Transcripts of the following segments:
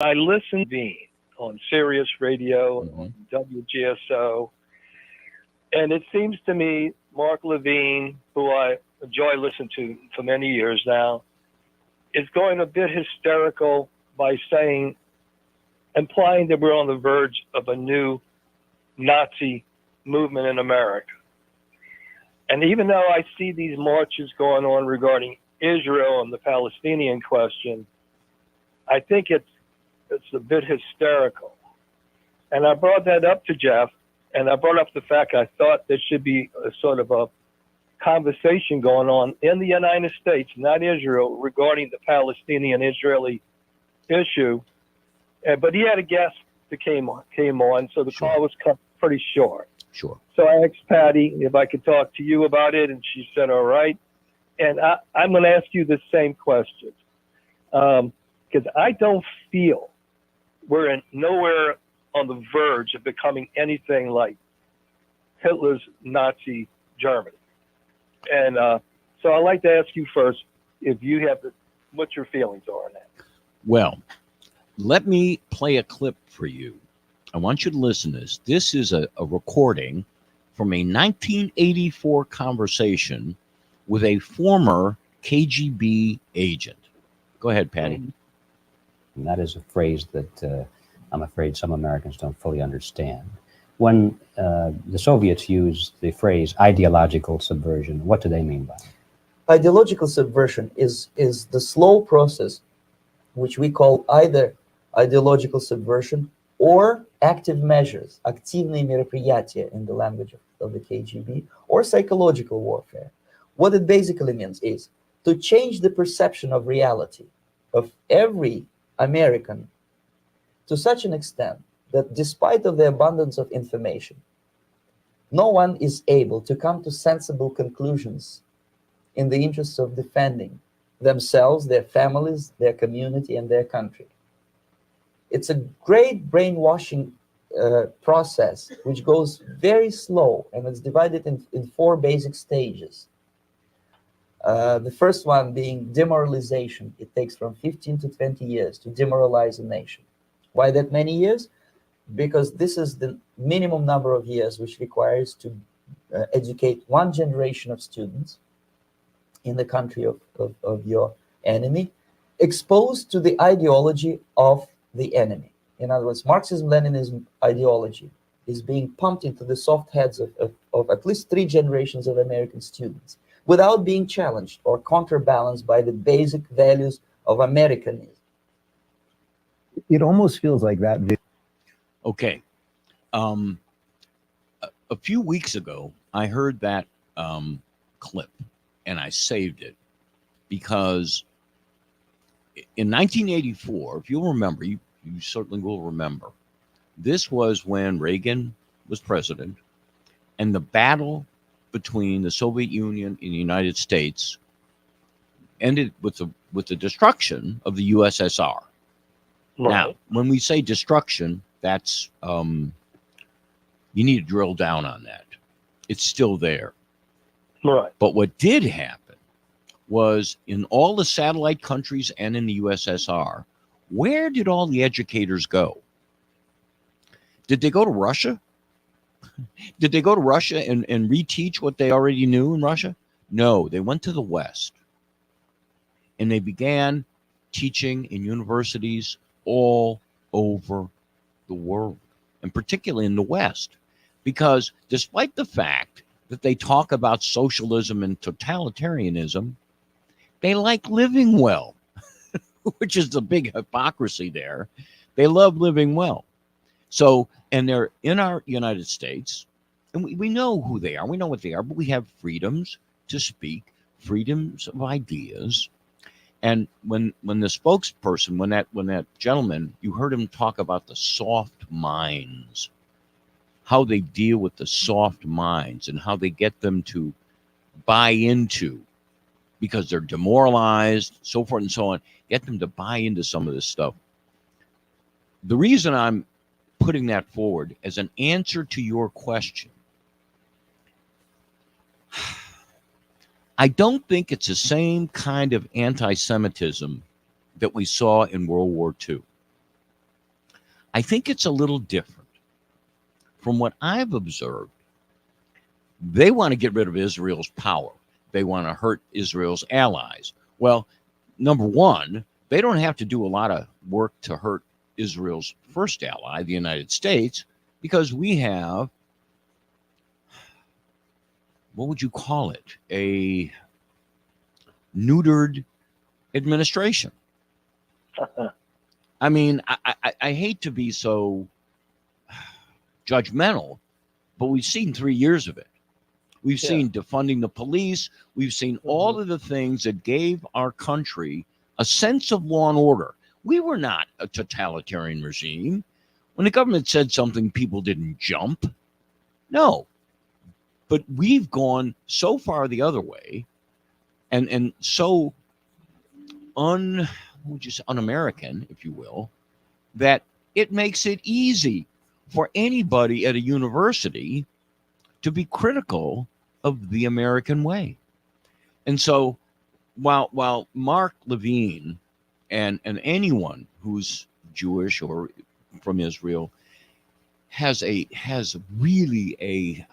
I listen to Bean on Sirius Radio, Hmm. on WGSO, and it seems to me Mark Levine, who I enjoy listening to for many years now, is going a bit hysterical by saying, implying that we're on the verge of a new Nazi movement in America. And even though I see these marches going on regarding Israel and the Palestinian question, I think it's a bit hysterical. And I brought that up to Jeff, and I brought up the fact I thought there should be a sort of a conversation going on in the United States, not Israel, regarding the Palestinian-Israeli issue. But he had a guest that came on, so the Sure. call was cut pretty short. Sure. So I asked Patty if I could talk to you about it, and she said, all right. And I'm going to ask you the same question, because I don't feel we're nowhere on the verge of becoming anything like Hitler's Nazi Germany. And so I'd like to ask you first if you have what your feelings are on that. Well, let me play a clip for you. I want you to listen to this. This is a recording from a 1984 conversation with a former KGB agent. Go ahead, Patty. And that is a phrase that I'm afraid some Americans don't fully understand. When the Soviets used the phrase ideological subversion, what do they mean by it? Ideological subversion is the slow process which we call either ideological subversion or active measures, активные мероприятия in the language of the KGB, or psychological warfare. What it basically means is to change the perception of reality of every American to such an extent that despite of the abundance of information, no one is able to come to sensible conclusions in the interests of defending themselves, their families, their community, and their country. It's a great brainwashing process which goes very slow, and it's divided in four basic stages. The first one being demoralization. It takes from 15 to 20 years to demoralize a nation. Why that many years? Because this is the minimum number of years which requires to educate one generation of students in the country of your enemy, exposed to the ideology of the enemy. In other words, Marxism-Leninism ideology is being pumped into the soft heads of at least three generations of American students without being challenged or counterbalanced by the basic values of Americanism. It almost feels like that. Okay. A few weeks ago, I heard that clip and I saved it because in 1984, if you'll remember, you certainly will remember, this was when Reagan was president and the battle between the Soviet Union and the United States ended with the destruction of the USSR. Right. Now, when we say destruction, that's you need to drill down on that. It's still there. Right. But what did happen was in all the satellite countries and in the USSR, where did all the educators go? Did they go to Russia? Did they go to Russia and reteach what they already knew in Russia? No, they went to the West. And they began teaching in universities all over the world, and particularly in the West. Because despite the fact that they talk about socialism and totalitarianism, they like living well, which is the big hypocrisy there. They love living well. So, and they're in our United States, and we know who they are. We know what they are, but we have freedoms to speak, freedoms of ideas. And when the spokesperson, when that gentleman, you heard him talk about the soft minds, how they deal with the soft minds and how they get them to buy into, because they're demoralized, so forth and so on, get them to buy into some of this stuff. The reason I'm putting that forward as an answer to your question, I don't think it's the same kind of anti-Semitism that we saw in World War II. I think it's a little different. From what I've observed, they want to get rid of Israel's power. They want to hurt Israel's allies. Well, number one, they don't have to do a lot of work to hurt Israel's first ally, the United States, because we have, what would you call it? A neutered administration. I mean, I hate to be so judgmental, but we've seen 3 years of it. We've seen defunding the police. We've seen all of the things that gave our country a sense of law and order. We were not a totalitarian regime. When the government said something, people didn't jump. No. But we've gone so far the other way and so un-American, if you will, that it makes it easy for anybody at a university to be critical of the American way. And so while Mark Levine and anyone who's Jewish or from Israel has really a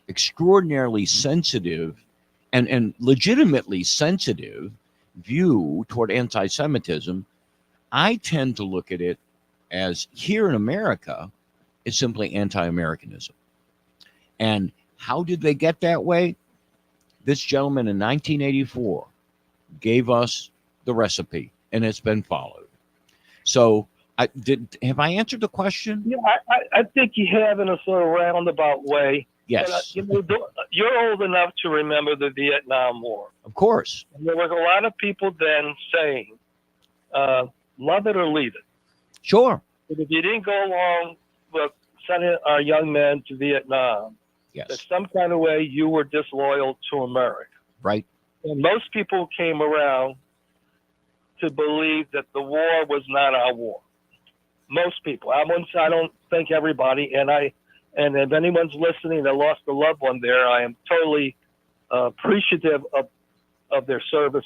extraordinarily sensitive and legitimately sensitive view toward anti-Semitism, I tend to look at it as here in America, it's simply anti-Americanism. And how did they get that way? This gentleman in 1984 gave us the recipe, and it's been followed. So, have I answered the question? Yeah, I think you have in a sort of roundabout way. Yes. And, you're old enough to remember the Vietnam War. Of course. And there was a lot of people then saying, love it or leave it. Sure. But if you didn't go along with sending our young men to Vietnam, yes, that some kind of way you were disloyal to America. Right. And most people came around to believe that the war was not our war. Most people. I don't think everybody. And if anyone's listening that lost a loved one there, I am totally appreciative of their service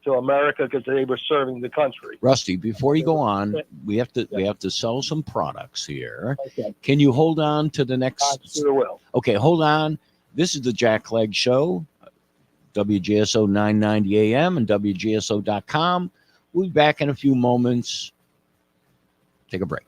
to America because they were serving the country. Rusty, before you go on, we have to sell some products here. Okay. Can you hold on to the next? I sure will. Okay, hold on. This is the Jack Clegg Show, WGSO 990 AM and WGSO.com. We'll be back in a few moments. Take a break.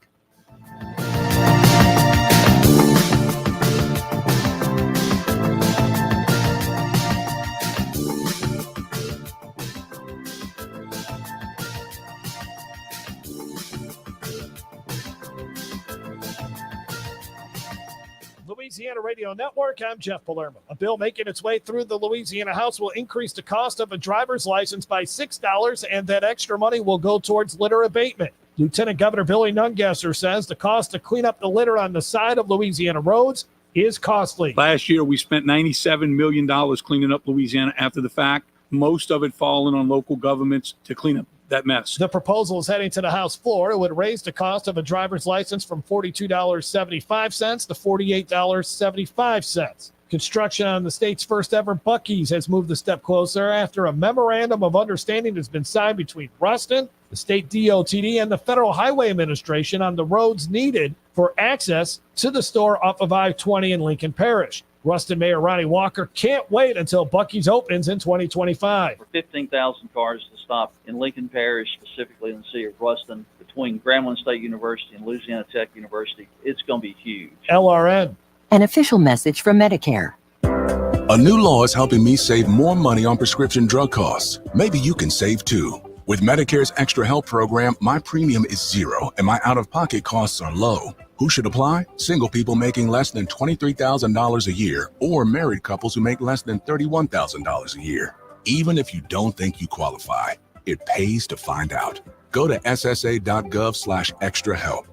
Louisiana Radio Network, I'm Jeff Palermo. A bill making its way through the Louisiana House will increase the cost of a driver's license by $6, and that extra money will go towards litter abatement. Lieutenant Governor Billy Nungesser says the cost to clean up the litter on the side of Louisiana roads is costly. Last year, we spent $97 million cleaning up Louisiana after the fact, most of it falling on local governments to clean up that mess. The proposal is heading to the House floor. It would raise the cost of a driver's license from $42.75 to $48.75. Construction on the state's first ever Buc-ee's has moved a step closer after a memorandum of understanding has been signed between Ruston, the state DOTD, and the Federal Highway Administration on the roads needed for access to the store off of I-20 in Lincoln Parish. Ruston Mayor Ronnie Walker can't wait until Buc-ee's opens in 2025. For 15,000 cars to stop in Lincoln Parish, specifically in the city of Ruston, between Grambling State University and Louisiana Tech University, it's going to be huge. LRN. An official message from Medicare. A new law is helping me save more money on prescription drug costs. Maybe you can save too. With Medicare's Extra Help program, my premium is zero and my out-of-pocket costs are low. Who should apply? Single people making less than $23,000 a year or married couples who make less than $31,000 a year. Even if you don't think you qualify, it pays to find out. Go to ssa.gov/extra help.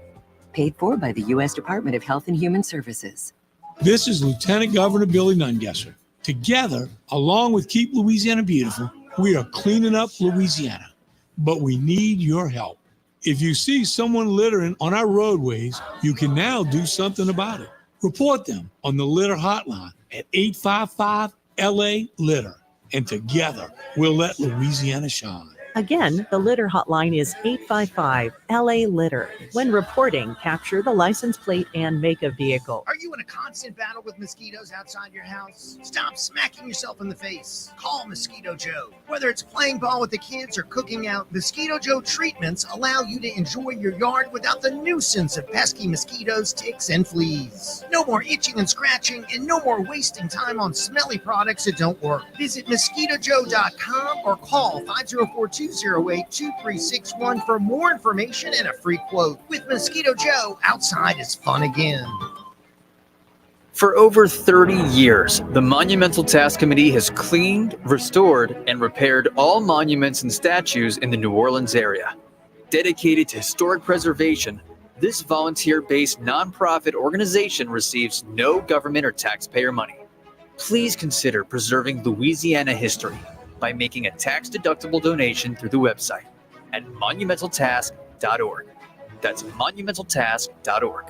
Paid for by the U.S. Department of Health and Human Services. This is Lieutenant Governor Billy Nungesser. Together, along with Keep Louisiana Beautiful, we are cleaning up Louisiana. But we need your help. If you see someone littering on our roadways, you can now do something about it. Report them on the litter hotline at 855-LA-LITTER. And together, we'll let Louisiana shine. Again, the litter hotline is 855-LA-LITTER. When reporting, capture the license plate and make of vehicle. Are you in a constant battle with mosquitoes outside your house? Stop smacking yourself in the face. Call Mosquito Joe. Whether it's playing ball with the kids or cooking out, Mosquito Joe treatments allow you to enjoy your yard without the nuisance of pesky mosquitoes, ticks, and fleas. No more itching and scratching, and no more wasting time on smelly products that don't work. Visit mosquitojoe.com or call 504-208-2361 for more information and a free quote. With Mosquito Joe, outside is fun again. For over 30 years, the Monumental Task Committee has cleaned, restored, and repaired all monuments and statues in the New Orleans area. Dedicated to historic preservation, this volunteer-based nonprofit organization receives no government or taxpayer money. Please consider preserving Louisiana history by making a tax-deductible donation through the website at monumentaltask.org. That's monumentaltask.org.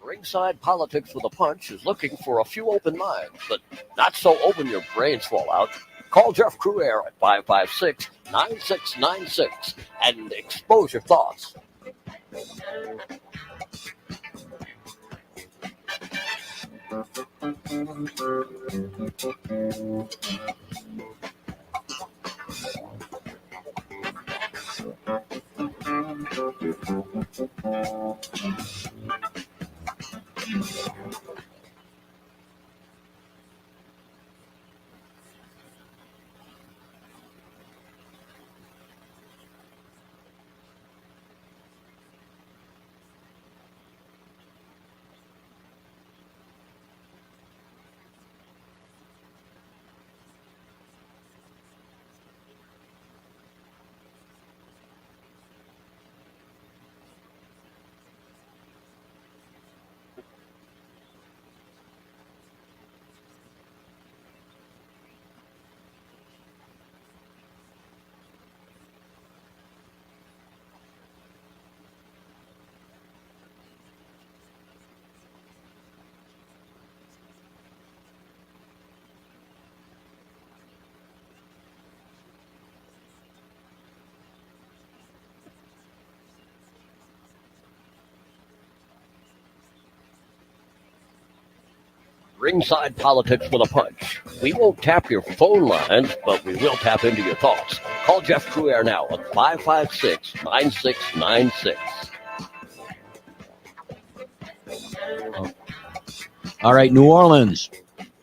Ringside Politics with a Punch is looking for a few open minds, but not so open your brains fall out. Call Jeff Cruer at 556-9696 and expose your thoughts. Ringside Politics with a Punch. We won't tap your phone lines, but we will tap into your thoughts. Call Jeff Cruer now at 556-9696. All right, New Orleans.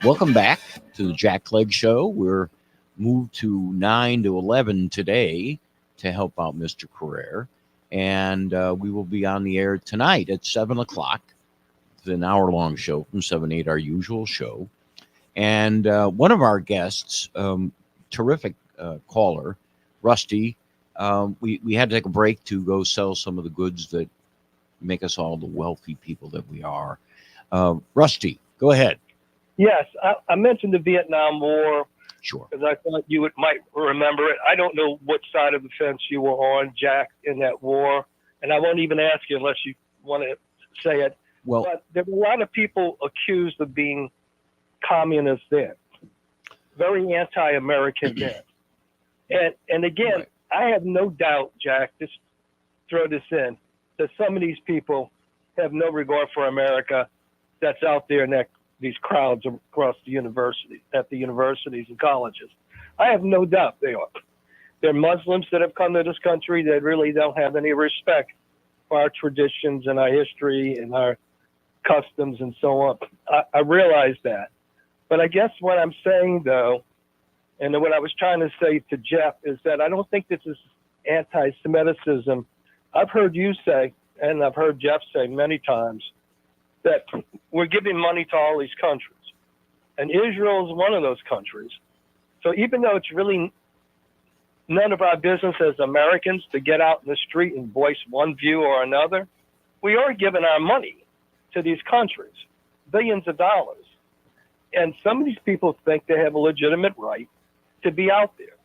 Welcome back to the Jack Clegg Show. We're moved to 9 to 11 today to help out Mr. Carrere. And we will be on the air tonight at 7 o'clock. It's an hour-long show from 7 to 8, our usual show. And one of our guests, terrific caller, Rusty, we had to take a break to go sell some of the goods that make us all the wealthy people that we are. Rusty, go ahead. Yes, I mentioned the Vietnam War. Sure. Because I thought you might remember it. I don't know what side of the fence you were on, Jack, in that war. And I won't even ask you unless you want to say it. Well, but there were a lot of people accused of being communist then, very anti-American then. And again, right. I have no doubt, Jack, just throw this in, that some of these people have no regard for America that's out there in these crowds across the universities, at the universities and colleges. I have no doubt they are. They're Muslims that have come to this country that really don't have any respect for our traditions and our history and our customs and so on. I realize that. But I guess what I'm saying, though, and what I was trying to say to Jeff, is that I don't think this is anti-Semitism. I've heard you say, and I've heard Jeff say many times, that we're giving money to all these countries. And Israel is one of those countries. So even though it's really none of our business as Americans to get out in the street and voice one view or another, we are giving our money to these countries, billions of dollars. And some of these people think they have a legitimate right to be out there.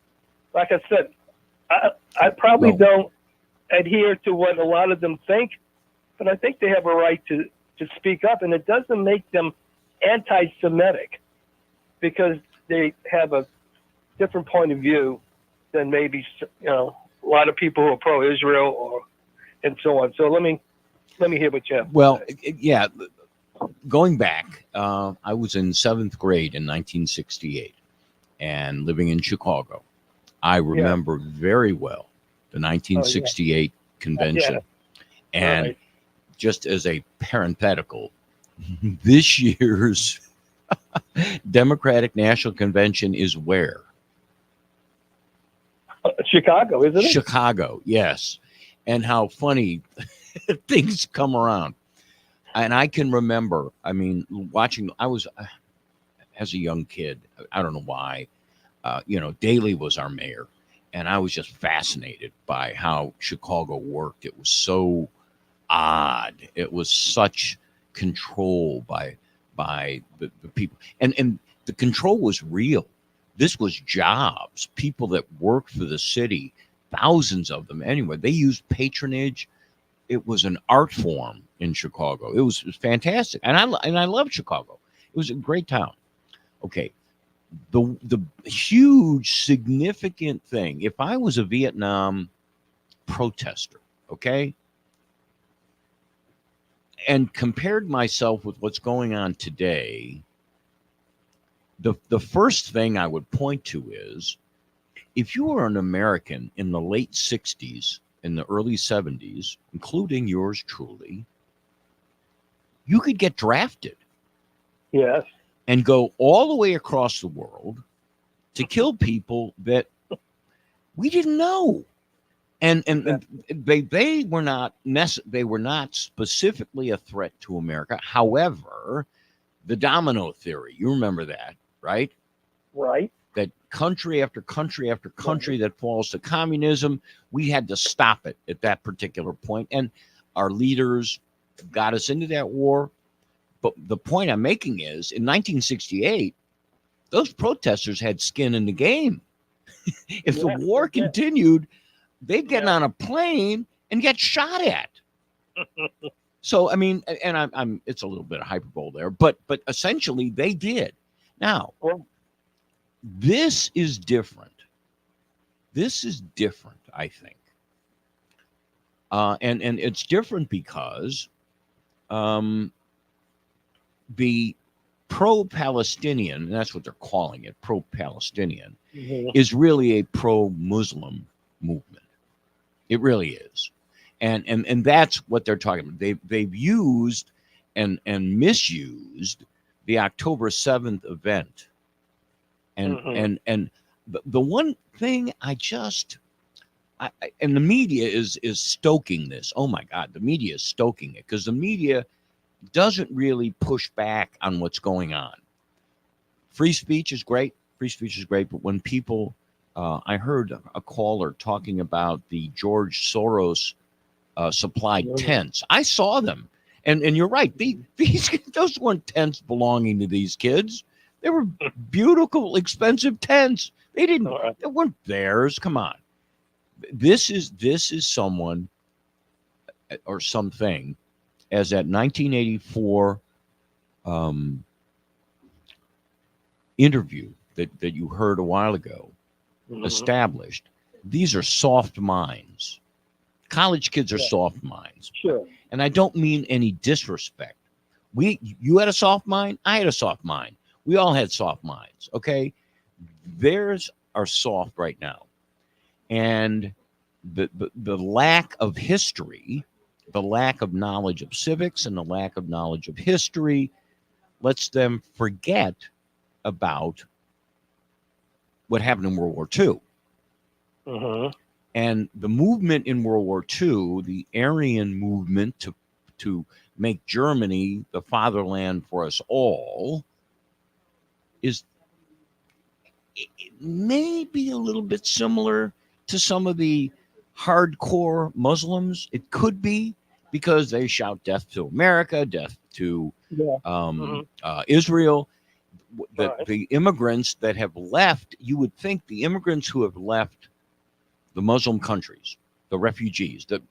Like I said, I probably don't adhere to what a lot of them think, but I think they have a right to speak up. And it doesn't make them anti-Semitic because they have a different point of view than maybe a lot of people who are pro-Israel and so on. So let me hear what you have. Well, yeah, going back, I was in 7th grade in 1968 and living in Chicago. I remember very well the 1968 convention. And right. just as a parenthetical, this year's Democratic National Convention is where? Chicago, isn't it? Chicago, yes. And how funny things come around. And I can remember, I mean, watching, I was, as a young kid, I don't know why, Daley was our mayor. And I was just fascinated by how Chicago worked. It was so odd. It was such control by the people. And the control was real. This was jobs, people that worked for the city, thousands of them anyway. They used patronage. It was an art form in Chicago. It was fantastic. And I love Chicago. It was a great town. Okay. The huge significant thing, if I was a Vietnam protester, okay, and compared myself with what's going on today, the first thing I would point to is, if you were an American in the late 60s, in the early 70s, including yours truly, you could get drafted. Yes. And go all the way across the world to kill people that we didn't know. And they were not specifically a threat to America. However, the domino theory, you remember that, right? Right. That country after country after country that falls to communism, we had to stop it at that particular point. And our leaders got us into that war. But the point I'm making is, in 1968, those protesters had skin in the game. If the war continued, they'd get on a plane and get shot at. So, I mean, and I'm it's a little bit of hyperbole there, but essentially they did. Now, this is different. This is different, I think. And it's different because the pro-Palestinian, and that's what they're calling it, pro-Palestinian, is really a pro-Muslim movement. It really is. And that's what they're talking about. They've used and misused the October 7th event. And the one thing and the media is stoking this. Oh my God, the media is stoking it, because the media doesn't really push back on what's going on. Free speech is great. But when people, I heard a caller talking about the George Soros supplied tents. I saw them, and you're right. Those weren't tents belonging to these kids. They were beautiful, expensive tents. They weren't theirs. Come on. This is someone or something, as that 1984 interview that you heard a while ago established. These are soft minds. College kids are soft minds. Sure. And I don't mean any disrespect. You had a soft mind. I had a soft mind. We all had soft minds. Okay. Theirs are soft right now. And the lack of history, the lack of knowledge of civics, and the lack of knowledge of history lets them forget about what happened in World War II. And the movement in World War II, the Aryan movement to make Germany the fatherland for us all, is maybe a little bit similar to some of the hardcore Muslims. It could be, because they shout death to America, death to Israel. The immigrants that have left, you would think the immigrants who have left the Muslim countries, the refugees that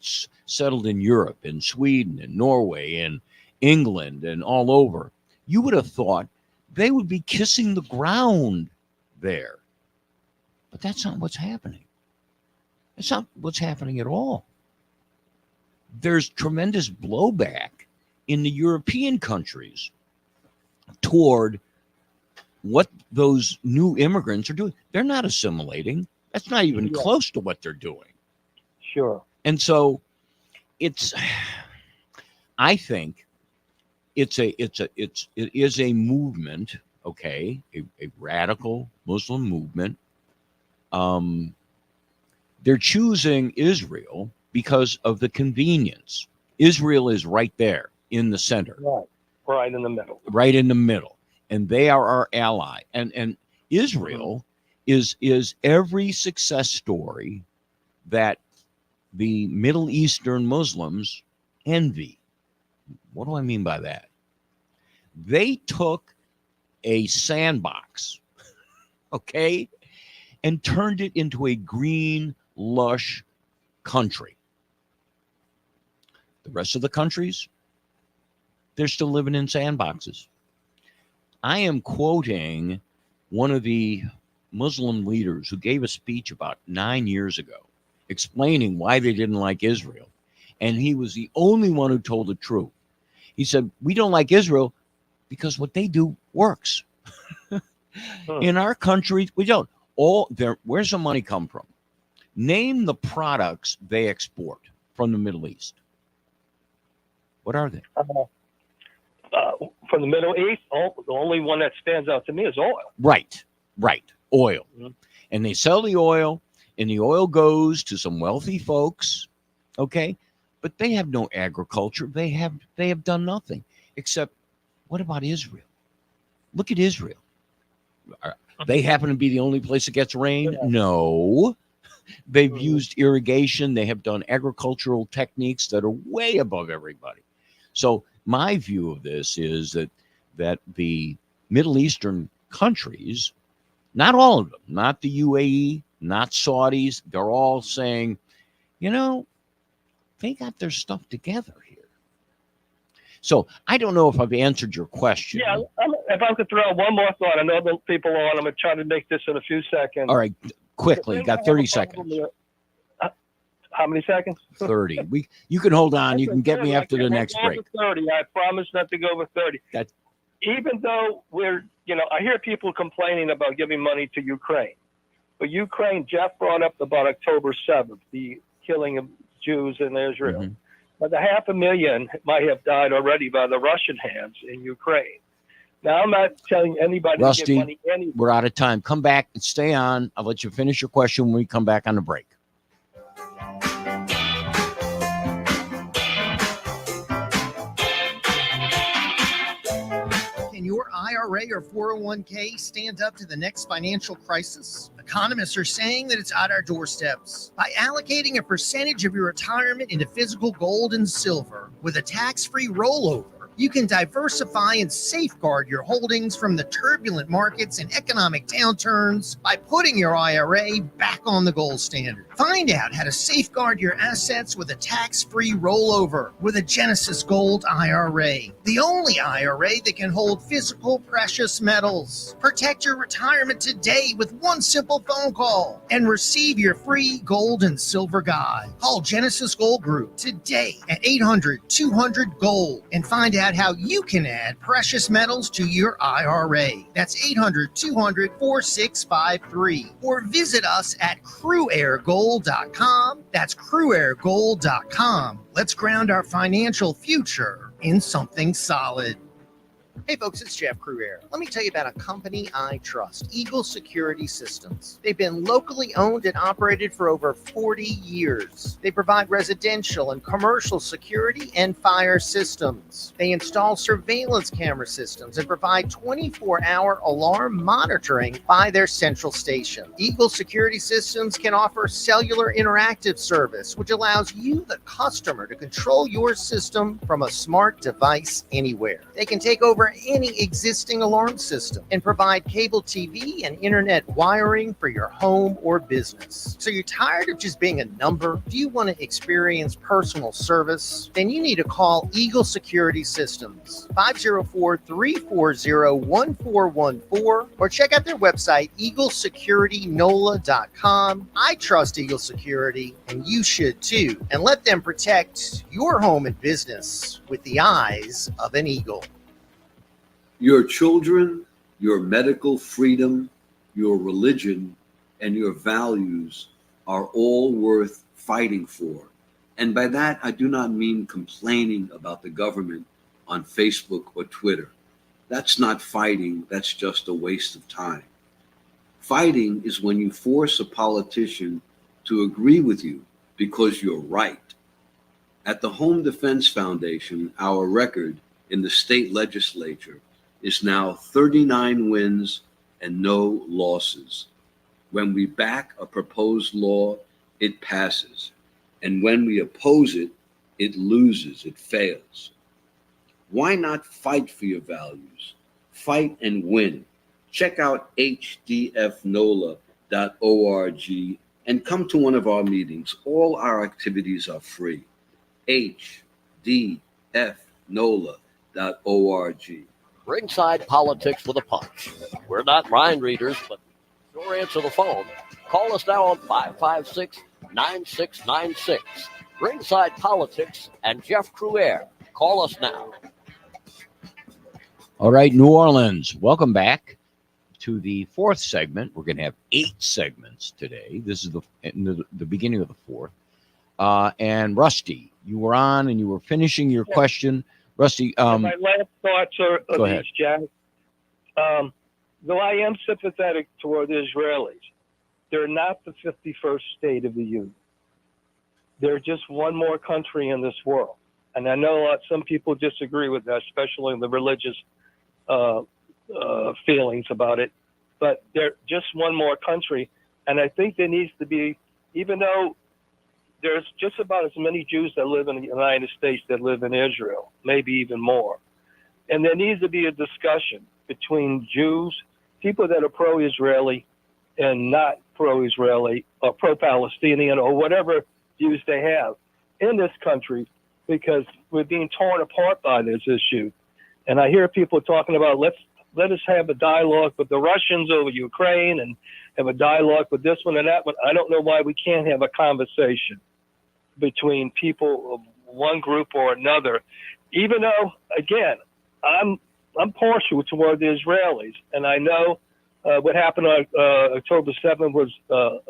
settled in Europe, in Sweden, and Norway, and England, and all over, you would have thought they would be kissing the ground there. But that's not what's happening. That's not what's happening at all. There's tremendous blowback in the European countries toward what those new immigrants are doing. They're not assimilating. That's not even close to what they're doing. Sure. And so I think it is a movement, okay, a radical Muslim movement. They're choosing Israel because of the convenience. Israel is right there in the center. Right in the middle. Right in the middle. And they are our ally. And Israel is every success story that the Middle Eastern Muslims envy. What do I mean by that? They took a sandbox, okay, and turned it into a green, lush country. The rest of the countries, they're still living in sandboxes. I am quoting one of the Muslim leaders who gave a speech about 9 years ago explaining why they didn't like Israel. And he was the only one who told the truth. He said, we don't like Israel because what they do works. In our country, we don't. Where's the money come from? Name the products they export from the Middle East. What are they? From the Middle East, the only one that stands out to me is oil. Right. Oil. And they sell the oil, and the oil goes to some wealthy folks, okay? But they have no agriculture. They have done nothing except, what about Israel? Look at Israel. They happen to be the only place that gets rain? No. They've used irrigation. They have done agricultural techniques that are way above everybody. So my view of this is that the Middle Eastern countries, not all of them, not the UAE, not Saudis, they're all saying, they got their stuff together here. So I don't know if I've answered your question. Yeah, if I could throw out one more thought, I know the people are on. I'm going to try to make this in a few seconds. All right, quickly, got 30 seconds. How many seconds? 30. You can hold on. You can get me after the next break. 30. I promise not to go over 30. Even though I hear people complaining about giving money to Ukraine. But Ukraine, Jeff brought up about October 7th, the killing of Jews in Israel. But the 500,000 might have died already by the Russian hands in Ukraine. Now, I'm not telling anybody Rusty, to give money anywhere. We're out of time. Come back and stay on. I'll let you finish your question when we come back on the break. Can your IRA or 401k stand up to the next financial crisis? Economists are saying that it's at our doorsteps. By allocating a percentage of your retirement into physical gold and silver with a tax-free rollover, you can diversify and safeguard your holdings from the turbulent markets and economic downturns by putting your IRA back on the gold standard. Find out how to safeguard your assets with a tax-free rollover with a Genesis Gold IRA, the only IRA that can hold physical precious metals. Protect your retirement today with one simple phone call and receive your free gold and silver guide. Call Genesis Gold Group today at 800-200-GOLD and find out how you can add precious metals to your IRA. That's 800-200-4653. Or visit us at CrewAirGold.com. That's CrewAirGold.com. Let's ground our financial future in something solid. Hey folks, it's Jeff Cruair. Let me tell you about a company I trust, Eagle Security Systems. They've been locally owned and operated for over 40 years. They provide residential and commercial security and fire systems. They install surveillance camera systems and provide 24-hour alarm monitoring by their central station. Eagle Security Systems can offer cellular interactive service, which allows you, the customer, to control your system from a smart device anywhere. They can take over over any existing alarm system and provide cable TV and internet wiring for your home or business. So you're tired of just being a number? Do you want to experience personal service? Then you need to call Eagle Security Systems, 504-340-1414, or check out their website, eaglesecuritynola.com. I trust Eagle Security, and you should too. And let them protect your home and business with the eyes of an eagle. Your children, your medical freedom, your religion, and your values are all worth fighting for. And by that, I do not mean complaining about the government on Facebook or Twitter. That's not fighting, that's just a waste of time. Fighting is when you force a politician to agree with you because you're right. At the Home Defense Foundation, our record in the state legislature is now 39 wins and no losses. When we back a proposed law, it passes. And when we oppose it, it loses, it fails. Why not fight for your values? Fight and win. Check out hdfnola.org and come to one of our meetings. All our activities are free. hdfnola.org. Ringside Politics with a Punch. We're not mind readers, but sure answer the phone. Call us now on 556-9696. Ringside Politics and Jeff Cruere. Call us now. All right, New Orleans, welcome back to the fourth segment. We're going to have 8 segments today. This is the beginning of the fourth. And Rusty, you were on and you were finishing your question. Rusty, my last thoughts are go these, ahead. Jack. Though I am sympathetic toward the Israelis, they're not the 51st state of the Union. They're just one more country in this world. And I know some people disagree with that, especially the religious feelings about it. But they're just one more country. And I think there needs to be, even though there's just about as many Jews that live in the United States that live in Israel, maybe even more. And there needs to be a discussion between Jews, people that are pro-Israeli and not pro-Israeli or pro-Palestinian or whatever views they have in this country, because we're being torn apart by this issue. And I hear people talking about let us have a dialogue with the Russians over Ukraine and have a dialogue with this one and that one. I don't know why we can't have a conversation between people of one group or another, even though, again, I'm partial toward the Israelis, and I know what happened on October 7th was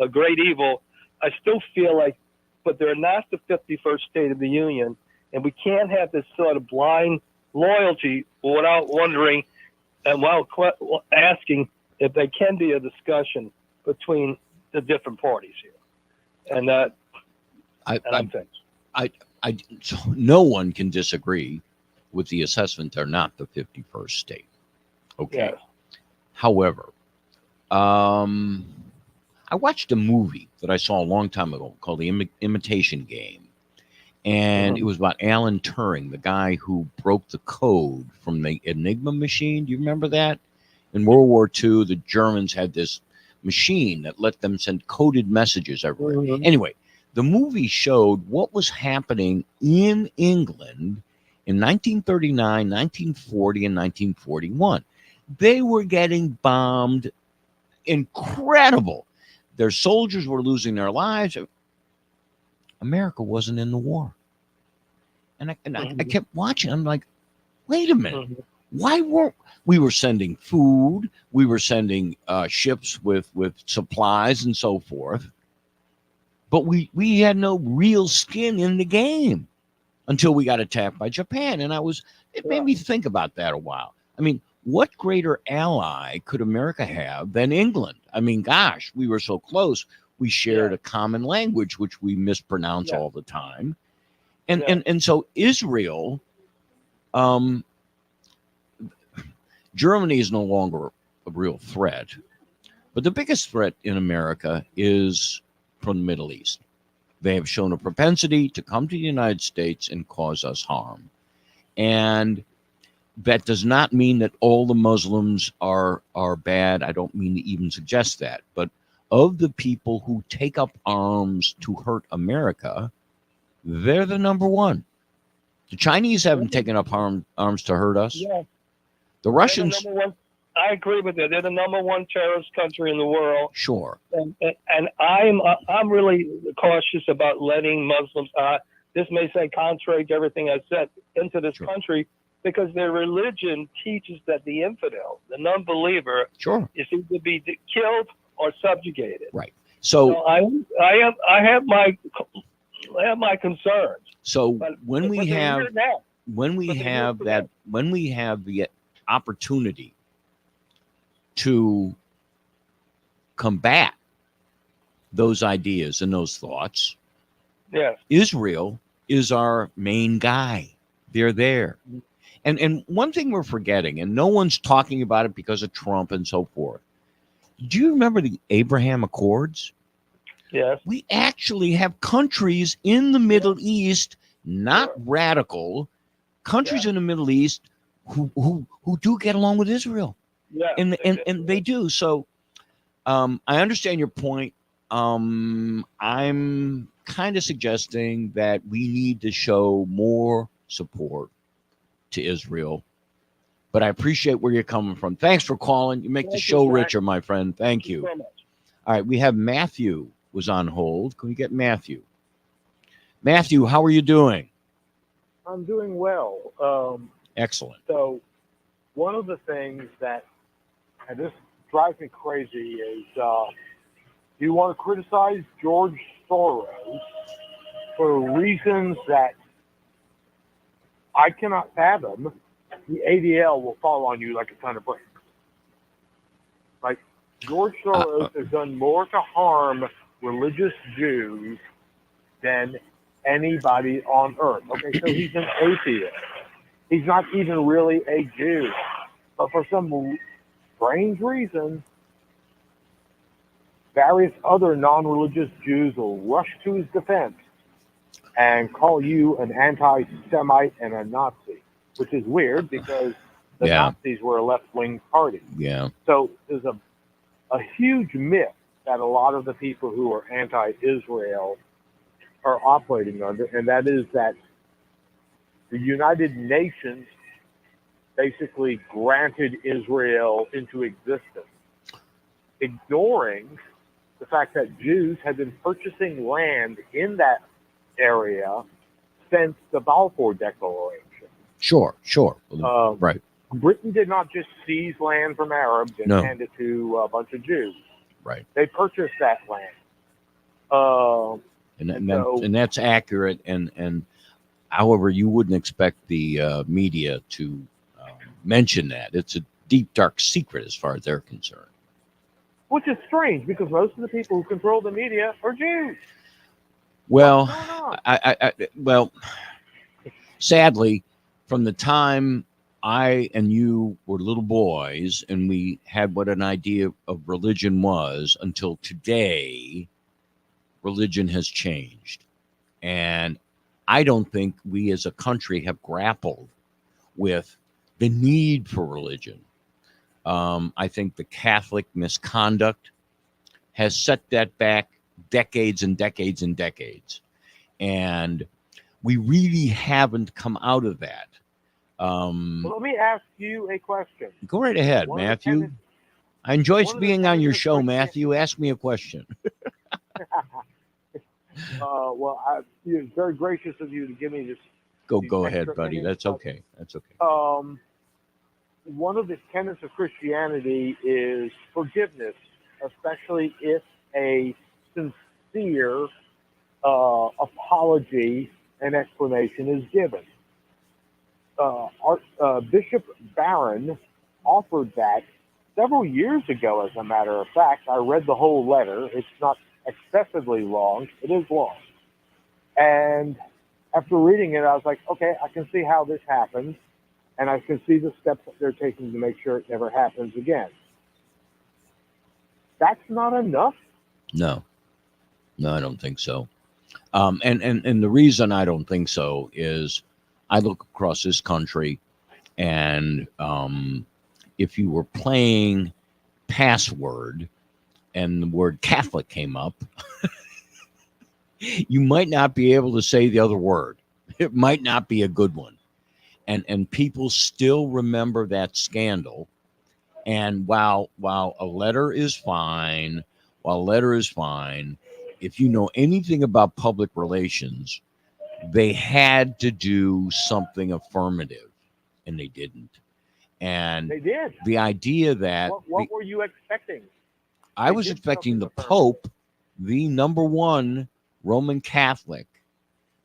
a great evil. I still feel like, but they're not the 51st state of the Union, and we can't have this sort of blind loyalty without wondering and while asking if there can be a discussion between the different parties here. And so no one can disagree with the assessment they're not the 51st state. Okay. Yeah. However, I watched a movie that I saw a long time ago called The Imitation Game. And it was about Alan Turing, the guy who broke the code from the Enigma machine. Do you remember that? In World War II, the Germans had this machine that let them send coded messages everywhere. Anyway, the movie showed what was happening in England in 1939, 1940, and 1941. They were getting bombed. Incredible. Their soldiers were losing their lives. America wasn't in the war. And I kept watching. I'm like, wait a minute. Why weren't we were sending food? We were sending ships with supplies and so forth. But we had no real skin in the game until we got attacked by Japan. And it made me think about that a while. I mean, what greater ally could America have than England? I mean, gosh, we were so close. We shared a common language, which we mispronounce all the time. And so Israel, Germany is no longer a real threat. But the biggest threat in America is from the Middle East. They have shown a propensity to come to the United States and cause us harm. And that does not mean that all the Muslims are bad. I don't mean to even suggest that. But of the people who take up arms to hurt America, they're the number one. The Chinese haven't taken up arms to hurt us. Yeah. The Russians, They're the number one. I agree with you. They're the number one terrorist country in the world. sure. And I'm really cautious about letting Muslims. This may say contrary to everything I said into this country, because their religion teaches that the infidel, the non-believer, Sure, is either be killed or subjugated. right. So I have my concerns. So But- when we but they're have here now. when we But they're have here that when we have the opportunity to combat those ideas and those thoughts, Yes. Israel is our main guy. They're there. And one thing we're forgetting, and no one's talking about it because of Trump and so forth. Do you remember the Abraham Accords? Yes. We actually have countries in the Middle East, not radical countries in the Middle East who do get along with Israel. Yeah. And they do. So I understand your point. I'm kind of suggesting that we need to show more support to Israel. But I appreciate where you're coming from. Thanks for calling. You make the Thank you, show Jack. richer, my friend. Thank you. so much. All right, we have Matthew was on hold. Can we get Matthew? Matthew, how are you doing? I'm doing well. Excellent. So, one of the things that, and this drives me crazy, is you want to criticize George Soros for reasons that I cannot fathom. The ADL will fall on you like a ton of bricks. Like, George Soros has done more to harm religious Jews than anybody on earth. Okay, so he's an atheist. He's not even really a Jew. But for some strange reason, various other non-religious Jews will rush to his defense and call you an anti-Semite and a Nazi, which is weird because the Nazis were a left-wing party. Yeah. So there's a huge myth that a lot of the people who are anti-Israel are operating under, and that is that the United Nations basically granted Israel into existence, ignoring the fact that Jews had been purchasing land in that area since the Balfour Declaration. Sure. Right. Britain did not just seize land from Arabs and No. hand it to a bunch of Jews. Right. They purchased that land. And that's accurate. And however, you wouldn't expect the media to mention that. It's a deep, dark secret as far as they're concerned. Which is strange because most of the people who control the media are Jews. Well, What's going on? well, sadly, from the time I and you were little boys and we had what an idea of religion was until today, religion has changed. And I don't think we as a country have grappled with the need for religion. I think the Catholic misconduct has set that back decades and decades and decades. And we really haven't come out of that. Well, let me ask you a question. Go right ahead, One of the Matthew. tenets- I enjoy one of the being on your tenets of show, Matthew. Ask me a question. Well, it's very gracious of you to give me this. Go these ahead, extra buddy. minutes. That's okay. That's okay. One of the tenets of Christianity is forgiveness, especially if a sincere apology and explanation is given. Bishop Barron offered that several years ago, as a matter of fact. I read the whole letter. It's not excessively long. It is long. And after reading it, I was like, okay, I can see how this happens. And I can see the steps that they're taking to make sure it never happens again. That's not enough. No, I don't think so. And the reason I don't think so is I look across this country And if you were playing password and the word Catholic came up, you might not be able to say the other word. It might not be a good one. And people still remember that scandal. And while a letter is fine, if you know anything about public relations, they had to do something affirmative, and they didn't. And They did. the idea that What were you expecting? I was expecting the Pope, the number one Roman Catholic,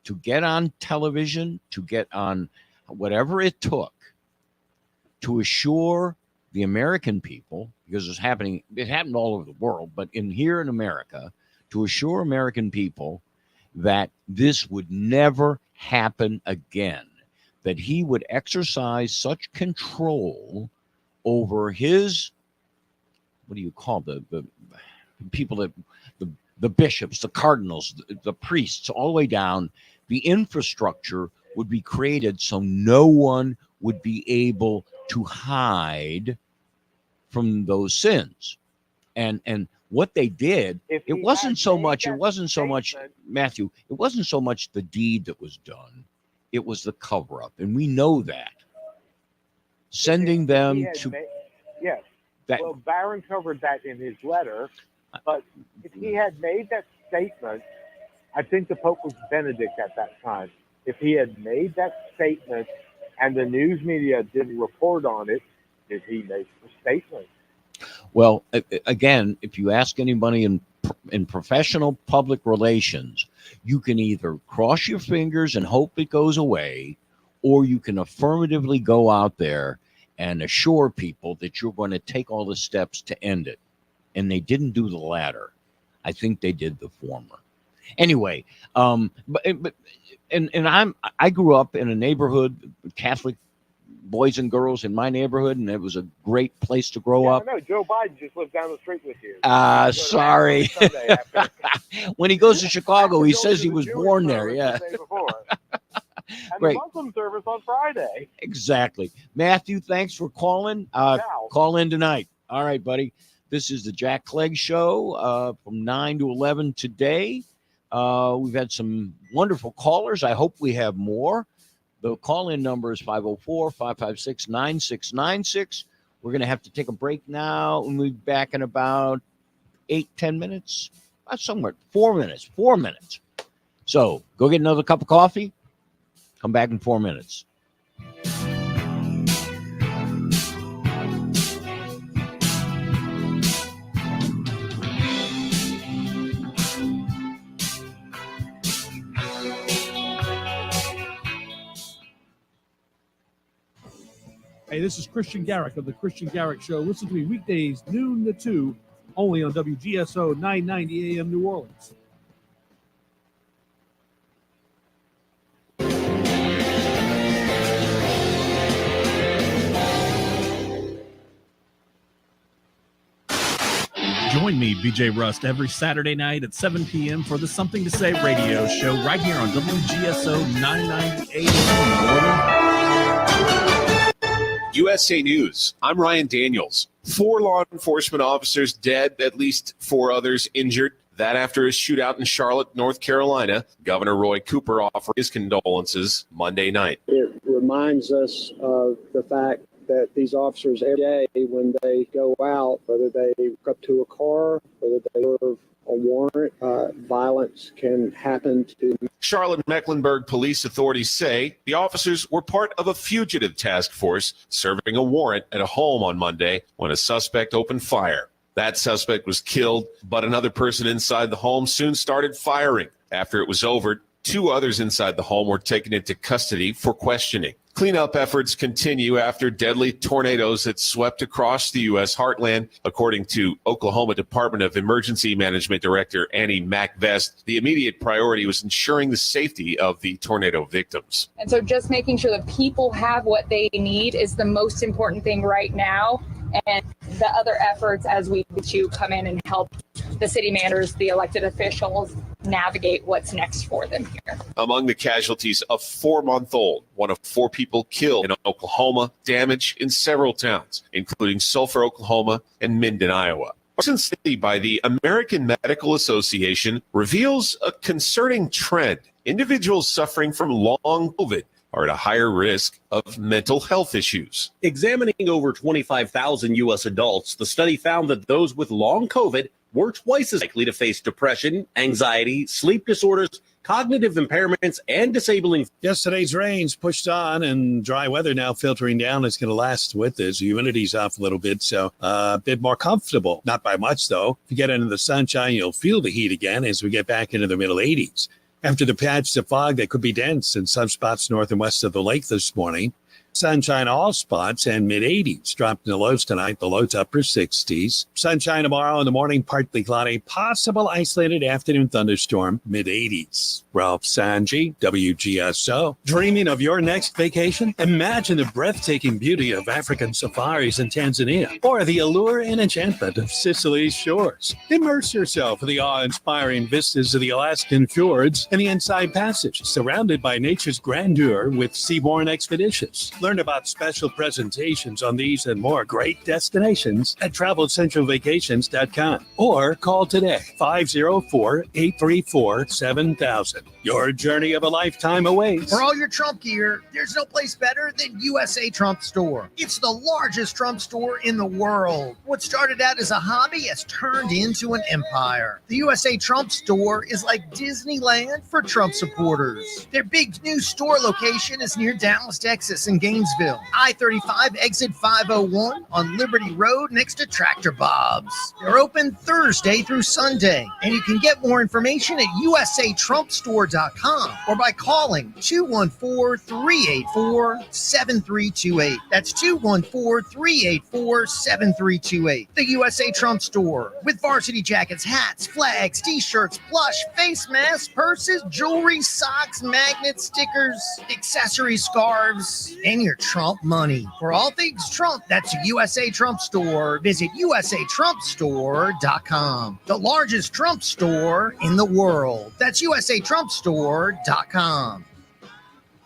to get on television, to get on whatever it took to assure the American people, because it happened all over the world, but here in America, to assure American people that this would never happen again, that he would exercise such control over his, what do you call the people that, the bishops, the cardinals, the priests, all the way down, the infrastructure would be created so no one would be able to hide from those sins. And what they did, it wasn't so much, Matthew, it wasn't so much the deed that was done, it was the cover-up. And we know that. Sending them to... Yes. Well, Barron covered that in his letter, but if he had made that statement, I think the Pope was Benedict at that time. If he had made that statement and the news media didn't report on it, did he make the statement? Well, again, if you ask anybody in professional public relations, you can either cross your fingers and hope it goes away, or you can affirmatively go out there and assure people that you're going to take all the steps to end it. And they didn't do the latter. I think they did the former. Anyway, I grew up in a neighborhood, Catholic boys and girls in my neighborhood, and it was a great place to grow up. No, Joe Biden just lived down the street with you. Sorry. When he goes to Chicago, he says he was born there. Yeah. And Great. the Muslim service on Friday. Exactly. Matthew, thanks for calling. Call in tonight. All right, buddy. This is the Jack Clegg Show from 9 to 11 today. We've had some wonderful callers. I hope we have more. The call-in number is 504-556-9696. We're going to have to take a break now, and we'll be back in about 8-10 minutes. Somewhere, 4 minutes. 4 minutes. So go get another cup of coffee. Come back in 4 minutes. Hey, this is Christian Garrick of the Christian Garrick Show. Listen to me weekdays, noon to 2, only on WGSO 990 AM New Orleans. Join me, BJ Rust, every Saturday night at 7 p.m. for the Something to Say radio show right here on WGSO 990 AM. USA News. I'm Ryan Daniels. 4 law enforcement officers dead, at least 4 others injured. That after a shootout in Charlotte, North Carolina. Governor Roy Cooper offered his condolences Monday night. It reminds us of the fact that these officers every day when they go out, whether they walk up to a car, whether they serve a warrant, violence can happen to. Charlotte Mecklenburg police authorities say the officers were part of a fugitive task force serving a warrant at a home on Monday when a suspect opened fire. That suspect was killed, but another person inside the home soon started firing. After it was over, 2 others inside the home were taken into custody for questioning. Cleanup efforts continue after deadly tornadoes that swept across the U.S. heartland. According to Oklahoma Department of Emergency Management Director Annie MacVest, the immediate priority was ensuring the safety of the tornado victims. And so just making sure that people have what they need is the most important thing right now. And the other efforts as we to come in and help the city managers, the elected officials, navigate what's next for them here. Among the casualties, a 4-month-old, one of 4 people killed in Oklahoma, damage in several towns, including Sulphur, Oklahoma, and Minden, Iowa. A recent study by the American Medical Association reveals a concerning trend. Individuals suffering from long COVID are at a higher risk of mental health issues. Examining over 25,000 U.S. adults, the study found that those with long COVID were twice as likely to face depression, anxiety, sleep disorders, cognitive impairments, and disabling. Yesterday's rains pushed on, and dry weather now filtering down. It's going to last with this. Humidity's off a little bit, so a bit more comfortable. Not by much, though. If you get into the sunshine, you'll feel the heat again as we get back into the middle 80s. After the patch of fog that could be dense in some spots north and west of the lake this morning, sunshine all spots and mid-80s. Dropped in the lows tonight, the lows upper 60s. Sunshine tomorrow in the morning, partly cloudy. Possible isolated afternoon thunderstorm, mid-80s. Ralph Sanji, WGSO. Dreaming of your next vacation? Imagine the breathtaking beauty of African safaris in Tanzania or the allure and enchantment of Sicily's shores. Immerse yourself in the awe-inspiring vistas of the Alaskan fjords and the Inside Passage, surrounded by nature's grandeur with seaborne expeditions. Learn about special presentations on these and more great destinations at TravelCentralVacations.com or call today 504-834-7000. Your journey of a lifetime awaits. For all your Trump gear, there's no place better than USA Trump Store. It's the largest Trump store in the world. What started out as a hobby has turned into an empire. The USA Trump Store is like Disneyland for Trump supporters. Their big new store location is near Dallas, Texas in Gainesville. I-35 exit 501 on Liberty Road next to Tractor Bob's. They're open Thursday through Sunday, and you can get more information at usatrumpstore.com or by calling 214-384-7328. That's 214-384-7328. The USA Trump Store with varsity jackets, hats, flags, t-shirts, plush, face masks, purses, jewelry, socks, magnets, stickers, accessories, scarves, and your Trump money. For all things Trump, that's a USA Trump Store. Visit usatrumpstore.com. The largest Trump store in the world. That's usatrumpstore.com.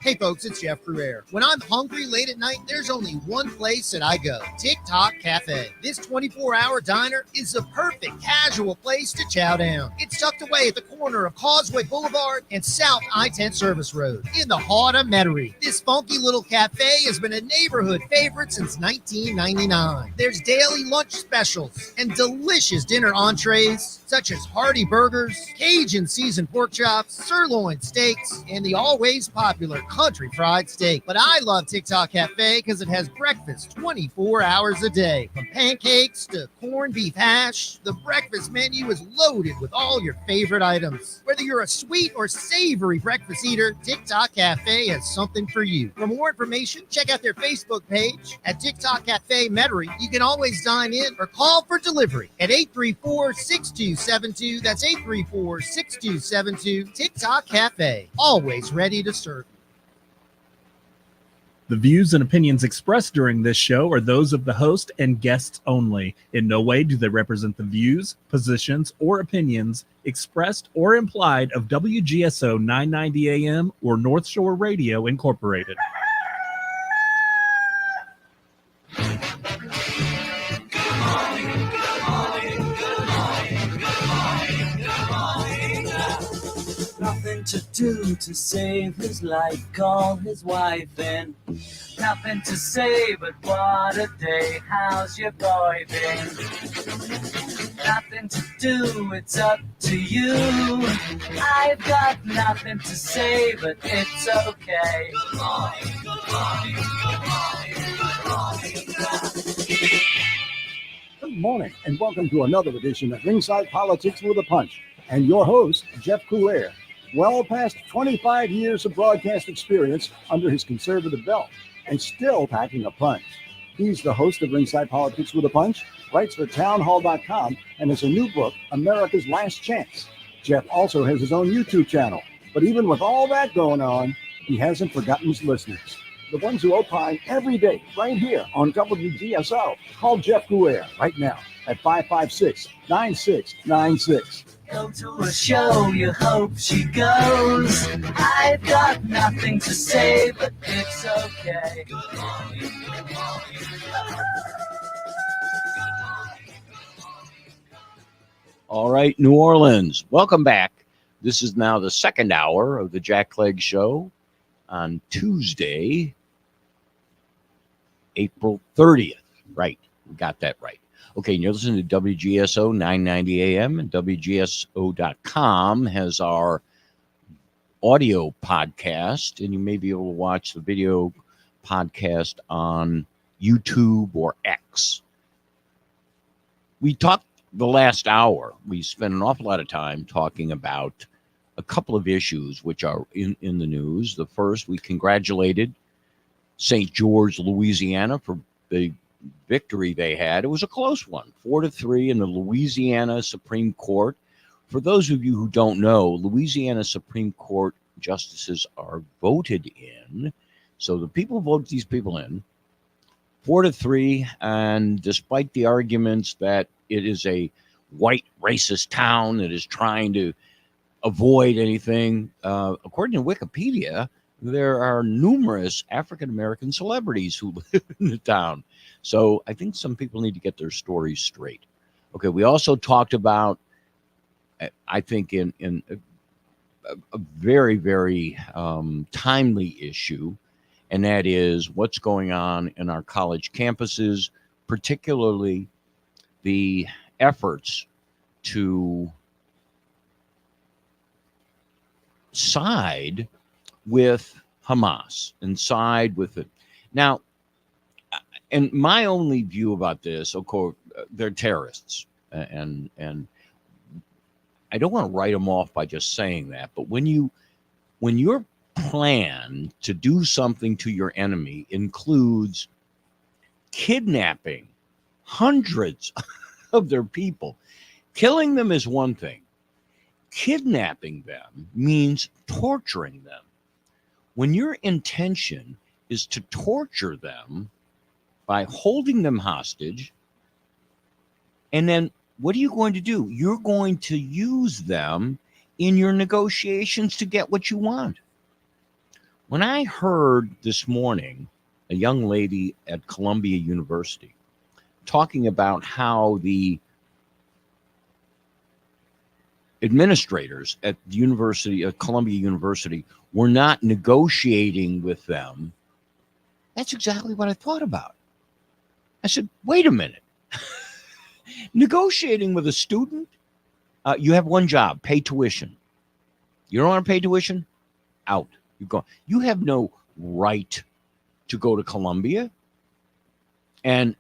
Hey folks, it's Jeff Cruere. When I'm hungry late at night, there's only one place that I go, TikTok Cafe. This 24-hour diner is the perfect casual place to chow down. It's tucked away at the corner of Causeway Boulevard and South I-10 Service Road in the heart of Metairie. This funky little cafe has been a neighborhood favorite since 1999. There's daily lunch specials and delicious dinner entrees such as hearty burgers, Cajun seasoned pork chops, sirloin steaks, and the always popular country fried steak. But I love TikTok Cafe because it has breakfast 24 hours a day. From pancakes to corned beef hash, the breakfast menu is loaded with all your favorite items. Whether you're a sweet or savory breakfast eater, TikTok Cafe has something for you. For more information, check out their Facebook page at TikTok Cafe Metairie. You can always dine in or call for delivery at 834-6272. That's 834-6272. TikTok Cafe, always ready to serve. The views and opinions expressed during this show are those of the host and guests only. In no way do they represent the views, positions, or opinions expressed or implied of WGSO 990 AM or North Shore Radio Incorporated. Nothing to do to save his life, call his wife in. Nothing to say, but what a day, how's your boy been? Nothing to do, it's up to you. I've got nothing to say, but it's okay. Good morning, good morning, good morning, good morning, good morning. Good morning, and welcome to another edition of Ringside Politics with a Punch. And your host, Jeff Cruere. Well past 25 years of broadcast experience under his conservative belt, and still packing a punch. He's the host of Ringside Politics with a Punch, writes for townhall.com, and has a new book, America's Last Chance. Jeff also has his own YouTube channel, but even with all that going on, he hasn't forgotten his listeners. The ones who opine every day, right here on WGSO. Call Jeff Cruere right now at 556-9696. Go to a show, you hope she goes. I've got nothing to say, but it's okay. All right, New Orleans, welcome back. This is now the second hour of the Jack Clegg Show on Tuesday, April 30th. Right, we got that right. Okay, and you're listening to WGSO 990 AM, and WGSO.com has our audio podcast, and you may be able to watch the video podcast on YouTube or X. We talked the last hour, we spent an awful lot of time talking about a couple of issues which are in the news. The first, we congratulated St. George, Louisiana for the victory they had. It was a close one, 4-3 in the Louisiana Supreme Court. For those of you who don't know, Louisiana Supreme Court justices are voted in. So the people vote these people in 4-3. And despite the arguments that it is a white racist town that is trying to avoid anything, according to Wikipedia, there are numerous African-American celebrities who live in the town. So I think some people need to get their stories straight. Okay, we also talked about, I think, in a very, very timely issue, and that is what's going on in our college campuses, particularly the efforts to side with Hamas and side with it. Now, and my only view about this, of course, they're terrorists, and I don't want to write them off by just saying that, but when your plan to do something to your enemy includes kidnapping hundreds of their people, killing them is one thing. Kidnapping them means torturing them. When your intention is to torture them by holding them hostage, and then what are you going to do? You're going to use them in your negotiations to get what you want. When I heard this morning a young lady at Columbia University talking about how the administrators at the university, at Columbia University, were not negotiating with them, that's exactly what I thought about. I said, wait a minute. Negotiating with a student, you have one job, pay tuition. You don't want to pay tuition? Out. You go. You have no right to go to Columbia. And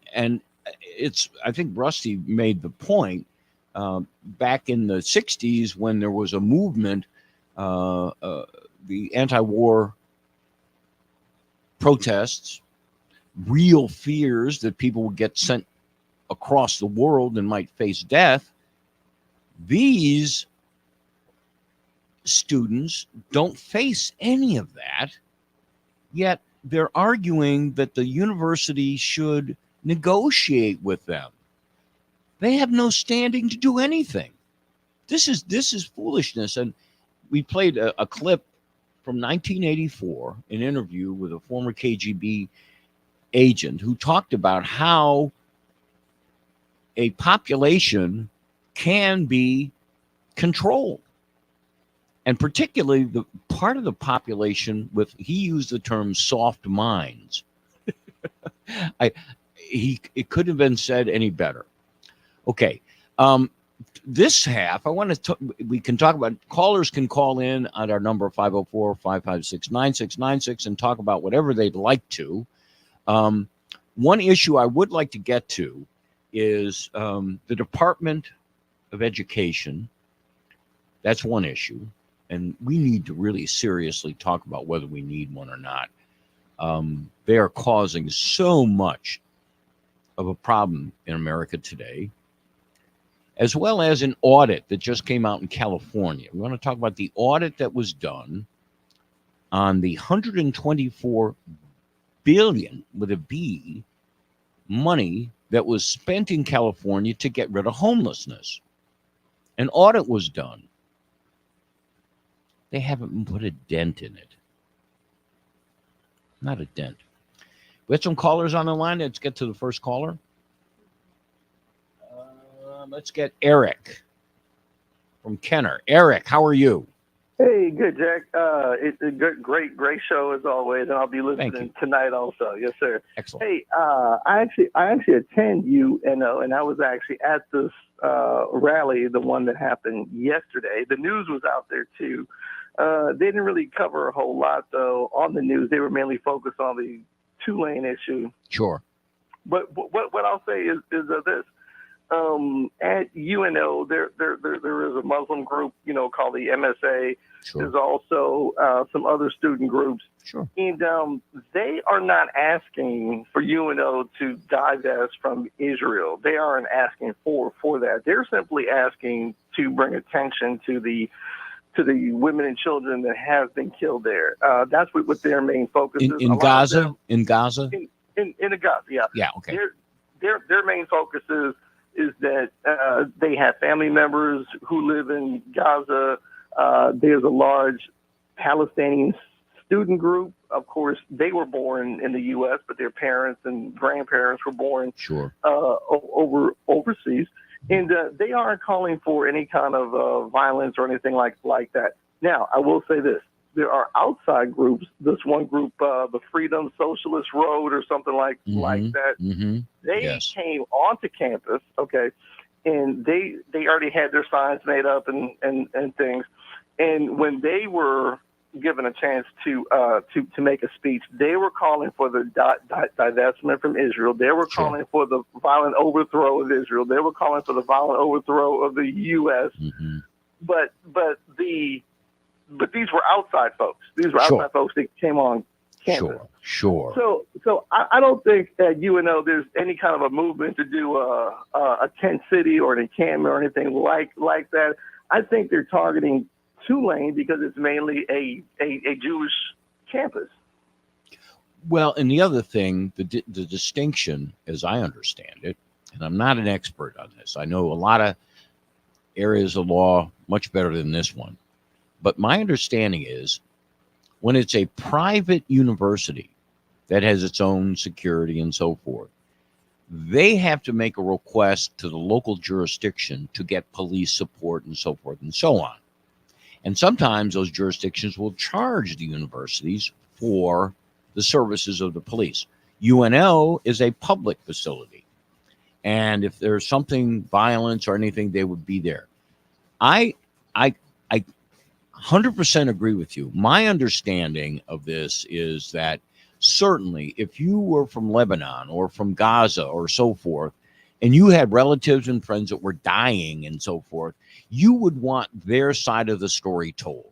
it's, I think Rusty made the point, back in the 60s when there was a movement, the anti-war protests, real fears that people would get sent across the world and might face death. These students don't face any of that, yet they're arguing that the university should negotiate with them. They have no standing to do anything. This is foolishness. And we played a clip from 1984, an interview with a former KGB agent who talked about how a population can be controlled. And particularly the part of the population with, he used the term soft minds. It couldn't have been said any better. Okay. This half, I want to we can talk about, callers can call in at our number 504-556-9696 and talk about whatever they'd like to. One issue I would like to get to is the Department of Education. That's one issue. And we need to really seriously talk about whether we need one or not. They are causing so much of a problem in America today, as well as an audit that just came out in California. We want to talk about the audit that was done on the $124 billion with a B money that was spent in California to get rid of homelessness. An audit was done. They haven't put a dent in it. Not a dent. We have some callers on the line. Let's get to the first caller. Let's get Eric from Kenner. Eric, how are you? Hey, good, Jack. It's a good, great show as always, and I'll be listening tonight also. Yes, sir. Excellent. Hey, I actually attend UNO, and I was actually at this rally, the one that happened yesterday. The news was out there too. They didn't really cover a whole lot though on the news. They were mainly focused on the two-lane issue. Sure. But what I'll say is this. At UNO, there is a Muslim group, called the MSA. Sure. There's also some other student groups. Sure. And they are not asking for UNO to divest from Israel. They aren't asking for that. They're simply asking to bring attention to the women and children that have been killed there. That's what their main focus is. In Gaza? In Gaza? In the Gaza, yeah. Yeah, okay. Their main focus is that they have family members who live in Gaza. There's a large Palestinian student group. Of course, they were born in the U.S., but their parents and grandparents were born overseas. And they aren't calling for any kind of violence or anything like that. Now, I will say this. There are outside groups. This one group, the Freedom Socialist Road or something like that. Mm-hmm. They came onto campus, okay, and they already had their signs made up and things. And when they were given a chance to make a speech, they were calling for the divestment from Israel. They were calling for the violent overthrow of Israel. They were calling for the violent overthrow of the U.S. Mm-hmm. But these were outside folks. These were outside folks that came on campus. Sure. So I don't think that UNO there's any kind of a movement to do a tent city or an encampment or anything like that. I think they're targeting Tulane because it's mainly a Jewish campus. Well, and the other thing, the distinction, as I understand it, and I'm not an expert on this. I know a lot of areas of law much better than this one. But my understanding is when it's a private university that has its own security and so forth, they have to make a request to the local jurisdiction to get police support and so forth and so on. And sometimes those jurisdictions will charge the universities for the services of the police. UNO is a public facility. And if there's something, violence or anything, they would be there. I 100% agree with you. My understanding of this is that certainly if you were from Lebanon or from Gaza or so forth, and you had relatives and friends that were dying and so forth, you would want their side of the story told.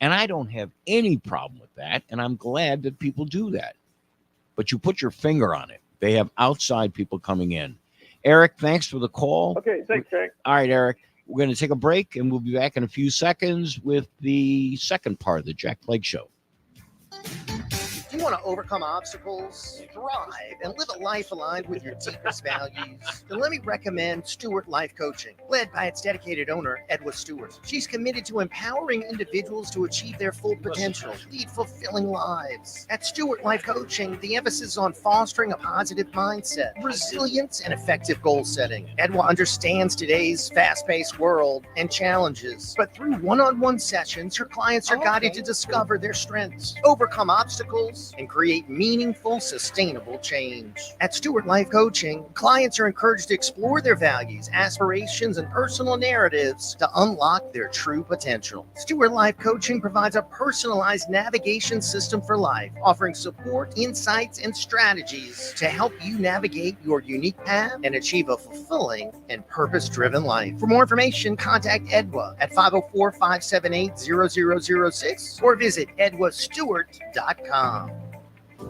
And I don't have any problem with that, and I'm glad that people do that. But you put your finger on it. They have outside people coming in. Eric, thanks for the call. Okay, thanks, Jack. All right, Eric. We're going to take a break, and we'll be back in a few seconds with the second part of the Jack Clegg Show. If you want to overcome obstacles, thrive, and live a life aligned with your deepest values, then let me recommend Stewart Life Coaching, led by its dedicated owner, Edwa Stewart. She's committed to empowering individuals to achieve their full potential, lead fulfilling lives. At Stewart Life Coaching, the emphasis is on fostering a positive mindset, resilience, and effective goal setting. Edwa understands today's fast-paced world and challenges, but through one-on-one sessions, her clients are guided to discover their strengths, overcome obstacles, and create meaningful, sustainable change. At Stewart Life Coaching, clients are encouraged to explore their values, aspirations, and personal narratives to unlock their true potential. Stewart Life Coaching provides a personalized navigation system for life, offering support, insights, and strategies to help you navigate your unique path and achieve a fulfilling and purpose-driven life. For more information, contact Edwa at 504-578-0006 or visit edwastewart.com.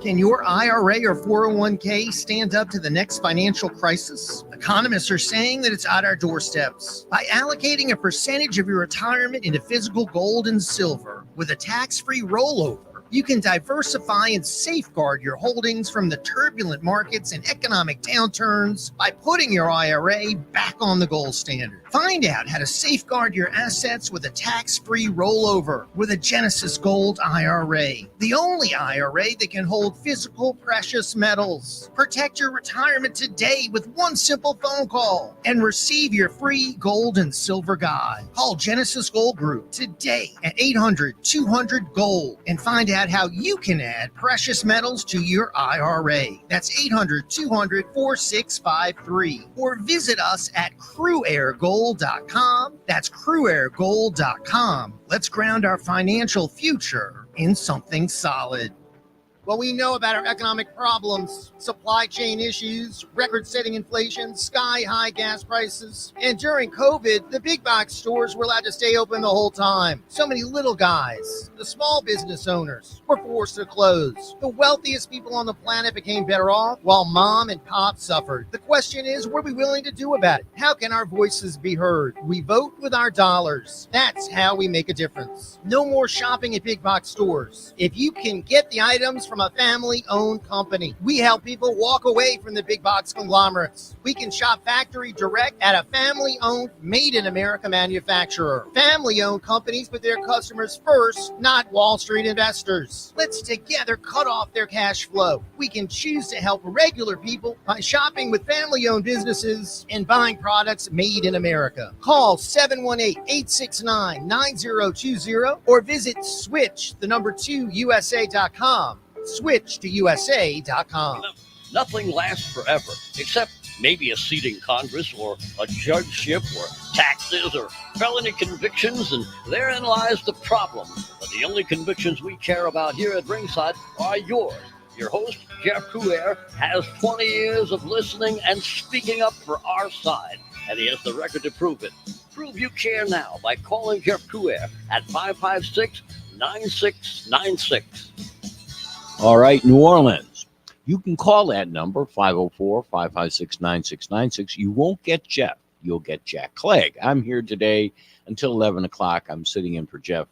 Can your IRA or 401k stand up to the next financial crisis? Economists are saying that it's at our doorsteps. By allocating a percentage of your retirement into physical gold and silver with a tax-free rollover, You can diversify and safeguard your holdings from the turbulent markets and economic downturns by putting your IRA back on the gold standard. Find out how to safeguard your assets with a tax-free rollover with a Genesis Gold IRA, the only IRA that can hold physical precious metals. Protect your retirement today with one simple phone call and receive your free gold and silver guide. Call Genesis Gold Group today at 800-200-GOLD and find out how you can add precious metals to your IRA. That's 800-200-4653. Or visit us at cruairgold.com. That's cruairgold.com. Let's ground our financial future in something solid. Well, we know about our economic problems, supply chain issues, record-setting inflation, sky-high gas prices. And during COVID, the big box stores were allowed to stay open the whole time. So many little guys, the small business owners, were forced to close. The wealthiest people on the planet became better off, while mom and pop suffered. The question is, what are we willing to do about it? How can our voices be heard? We vote with our dollars. That's how we make a difference. No more shopping at big box stores. If you can get the items from a family-owned company, we help people walk away from the big box conglomerates. We can shop factory direct at a family-owned, made-in-America manufacturer. Family-owned companies put their customers first, not Wall Street investors. Let's together cut off their cash flow. We can choose to help regular people by shopping with family-owned businesses and buying products made in America. Call 718-869-9020 or visit switch2usa.com. Switch to USA.com. Nothing lasts forever, except maybe a seat in Congress or a judgeship or taxes or felony convictions, and therein lies the problem. But the only convictions we care about here at Ringside are yours. Your host, Jeff Coulier, has 20 years of listening and speaking up for our side, and he has the record to prove it. Prove you care now by calling Jeff Coulier at 556-9696. All right, New Orleans. You can call that number, 504-556-9696. You won't get Jeff. You'll get Jack Clegg. I'm here today until 11 o'clock. I'm sitting in for Jeff.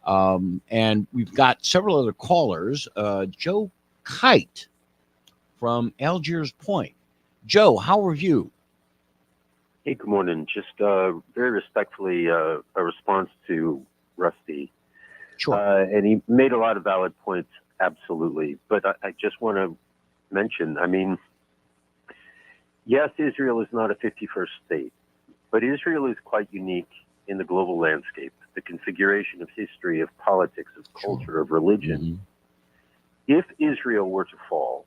And we've got several other callers. Joe Kite from Algiers Point. Joe, how are you? Hey, good morning. Just very respectfully, a response to Rusty. Sure. And he made a lot of valid points. Absolutely. But I just want to mention, I mean, yes, Israel is not a 51st state, but Israel is quite unique in the global landscape, the configuration of history, of politics, of culture, of religion. Mm-hmm. If Israel were to fall,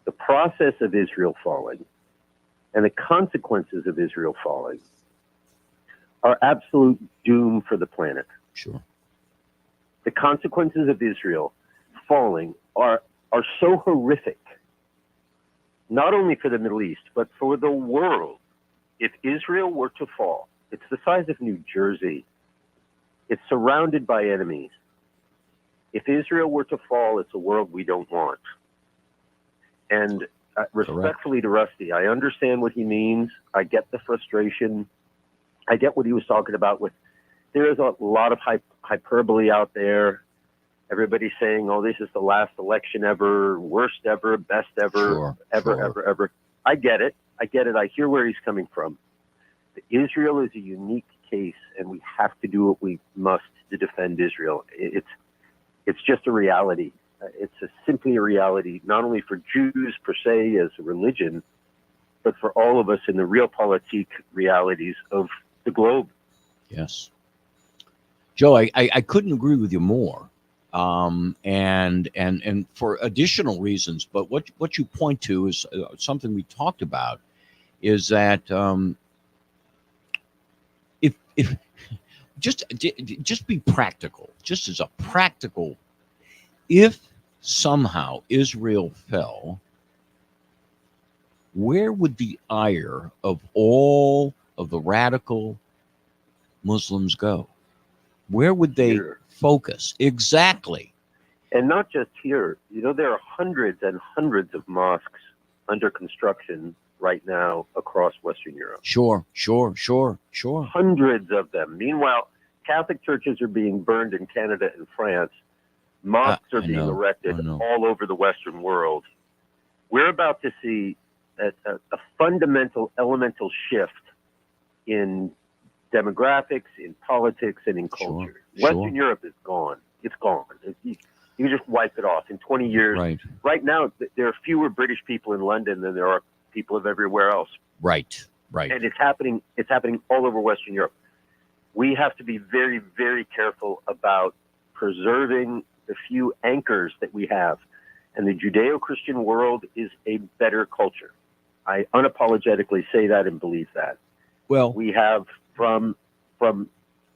the process of Israel falling and the consequences of Israel falling are absolute doom for the planet. Sure. The consequences of Israel falling are so horrific, not only for the Middle East, but for the world. If Israel were to fall, it's the size of New Jersey. It's surrounded by enemies. If Israel were to fall, it's a world we don't want. And respectfully to Rusty, I understand what he means. I get the frustration. I get what he was talking about with, there is a lot of hyperbole out there. Everybody's saying, oh, this is the last election ever, worst ever, best ever, ever. I get it. I hear where he's coming from. But Israel is a unique case, and we have to do what we must to defend Israel. It's just a reality. It's simply a reality, not only for Jews per se as a religion, but for all of us in the realpolitik realities of the globe. Yes. Joe, I couldn't agree with you more, and for additional reasons. But what you point to is something we talked about, is that if just be practical, just as a practical, if somehow Israel fell, where would the ire of all of the radical Muslims go? Where would they focus? Exactly. And not just here. You know, there are hundreds and hundreds of mosques under construction right now across Western Europe. Sure. Hundreds of them. Meanwhile, Catholic churches are being burned in Canada and France. Mosques are I being know. erected I know. all over the Western world. We're about to see a fundamental, elemental shift in demographics, in politics, and in culture. Western Europe is gone. It's gone. You can just wipe it off. In 20 years, right now, there are fewer British people in London than there are people of everywhere else. Right. And it's happening all over Western Europe. We have to be very, very careful about preserving the few anchors that we have. And the Judeo-Christian world is a better culture. I unapologetically say that and believe that. Well, we have from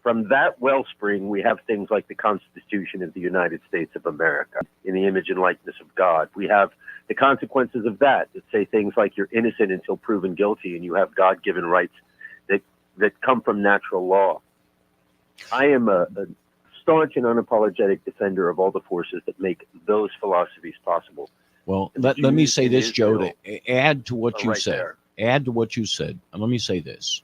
that wellspring, we have things like the Constitution of the United States of America in the image and likeness of God. We have the consequences of that say things like you're innocent until proven guilty, and you have God-given rights that come from natural law. I am a staunch and unapologetic defender of all the forces that make those philosophies possible. Well, let me say this, Joe, to add to what you right said. there. Add to what you said. And let me say this.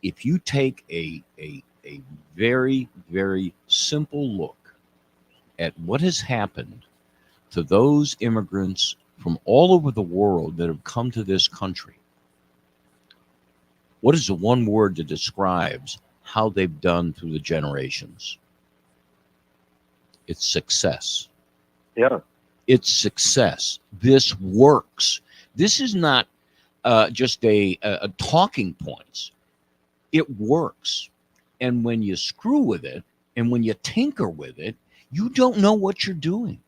If you take a very, very simple look at what has happened to those immigrants from all over the world that have come to this country, what is the one word that describes how they've done through the generations? It's success. Yeah. It's success. This works. This is not just a talking points. It works. And when you screw with it and when you tinker with it, you don't know what you're doing.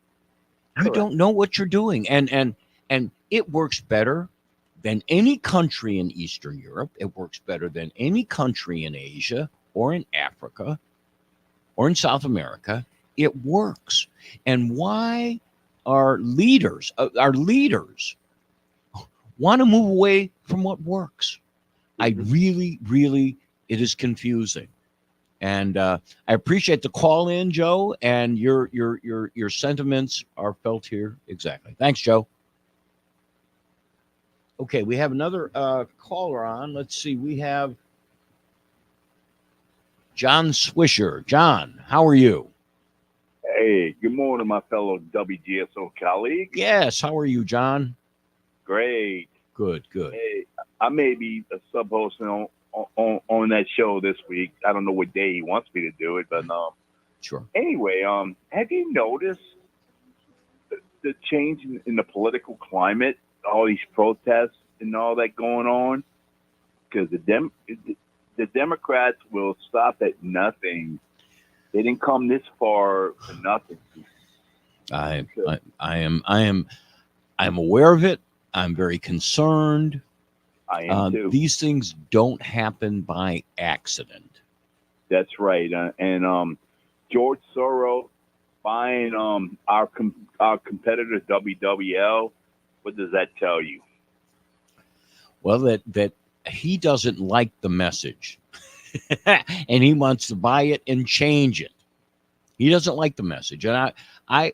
You don't know what you're doing. And it works better than any country in Eastern Europe. It works better than any country in Asia or in Africa or in South America. It works. And why our leaders want to move away from what works? I really, really, it is confusing. And I appreciate the call in, Joe, and your sentiments are felt here exactly. Thanks, Joe. Okay, we have another caller on. Let's see. We have John Swisher. John, how are you? Hey, good morning, my fellow WGSO colleagues. Yes, how are you, John? Great. Good. Hey, I may be a sub-host on that show this week. I don't know what day he wants me to do it, but sure. Anyway, have you noticed the change in the political climate? All these protests and all that going on, because the Democrats will stop at nothing. They didn't come this far for nothing. I am aware of it. I'm very concerned. I am too. These things don't happen by accident. That's right. And George Soros buying our competitor WWL. What does that tell you? Well, that he doesn't like the message, and he wants to buy it and change it. He doesn't like the message, and I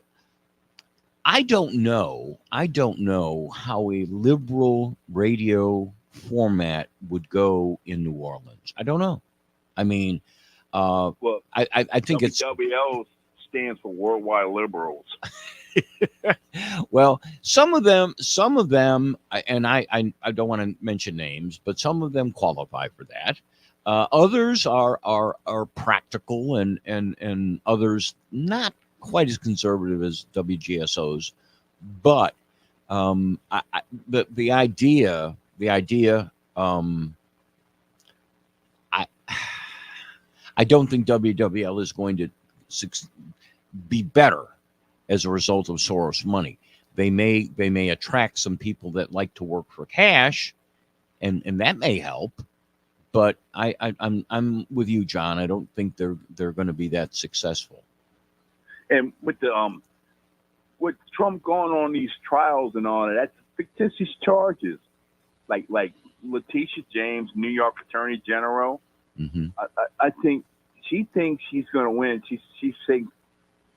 don't know how a liberal radio format would go in New Orleans. I don't know. I mean, I think WWL stands for Worldwide Liberals. Well, some of them, and I don't want to mention names, but some of them qualify for that. Others are practical, and others not quite as conservative as WGSOs. But the idea, I don't think WWL is going to be better as a result of Soros money. They may attract some people that like to work for cash, and that may help. But I'm with you, John. I don't think they're going to be that successful. And with the with Trump going on these trials and all that's fictitious charges, like Letitia James, New York Attorney General. Mm-hmm. I think she thinks she's going to win. She thinks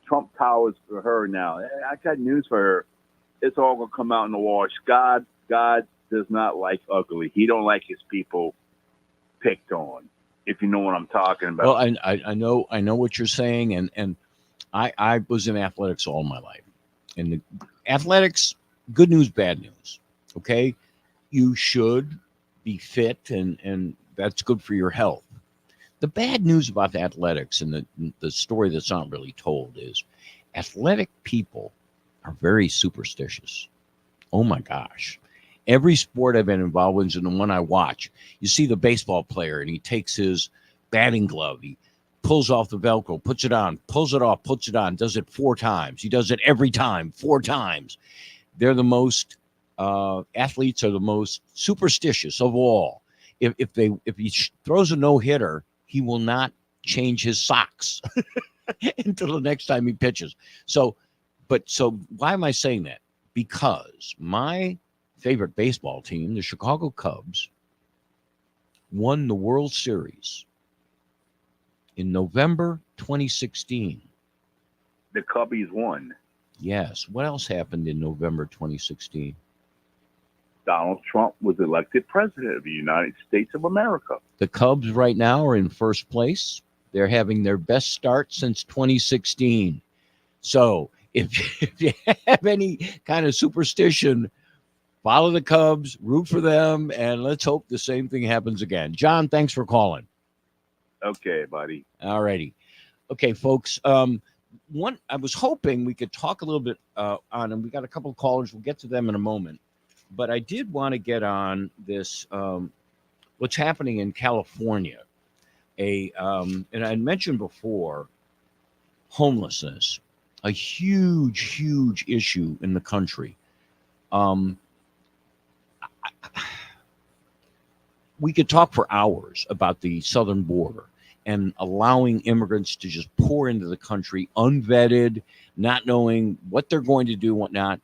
Trump Towers for her now. I got news for her. It's all going to come out in the wash. God does not like ugly. He don't like his people picked on, if you know what I'm talking about. Well, I know what you're saying, and I was in athletics all my life. And the athletics, good news, bad news. Okay. You should be fit, and that's good for your health. The bad news about athletics, and the story that's not really told, is athletic people are very superstitious. Oh my gosh. Every sport I've been involved in, and the one I watch, you see the baseball player and he takes his batting glove, he pulls off the Velcro, puts it on, pulls it off, puts it on, does it 4 times. He does it every time, 4 times. They're the most, athletes are the most superstitious of all. If he throws a no-hitter, he will not change his socks until the next time he pitches. So why am I saying that? Because my favorite baseball team, the Chicago Cubs, won the World Series in November 2016. The Cubbies won. Yes. What else happened in November 2016? Donald Trump was elected president of the United States of America. The Cubs right now are in first place. They're having their best start since 2016. So if you have any kind of superstition, follow the Cubs, root for them, and let's hope the same thing happens again. John, thanks for calling. Okay, buddy. All righty. Okay, folks. I was hoping we could talk a little bit on, and we got a couple of callers. We'll get to them in a moment. But I did want to get on this, what's happening in California. And I mentioned before, homelessness, a huge, huge issue in the country. We could talk for hours about the southern border and allowing immigrants to just pour into the country unvetted, not knowing what they're going to do, whatnot.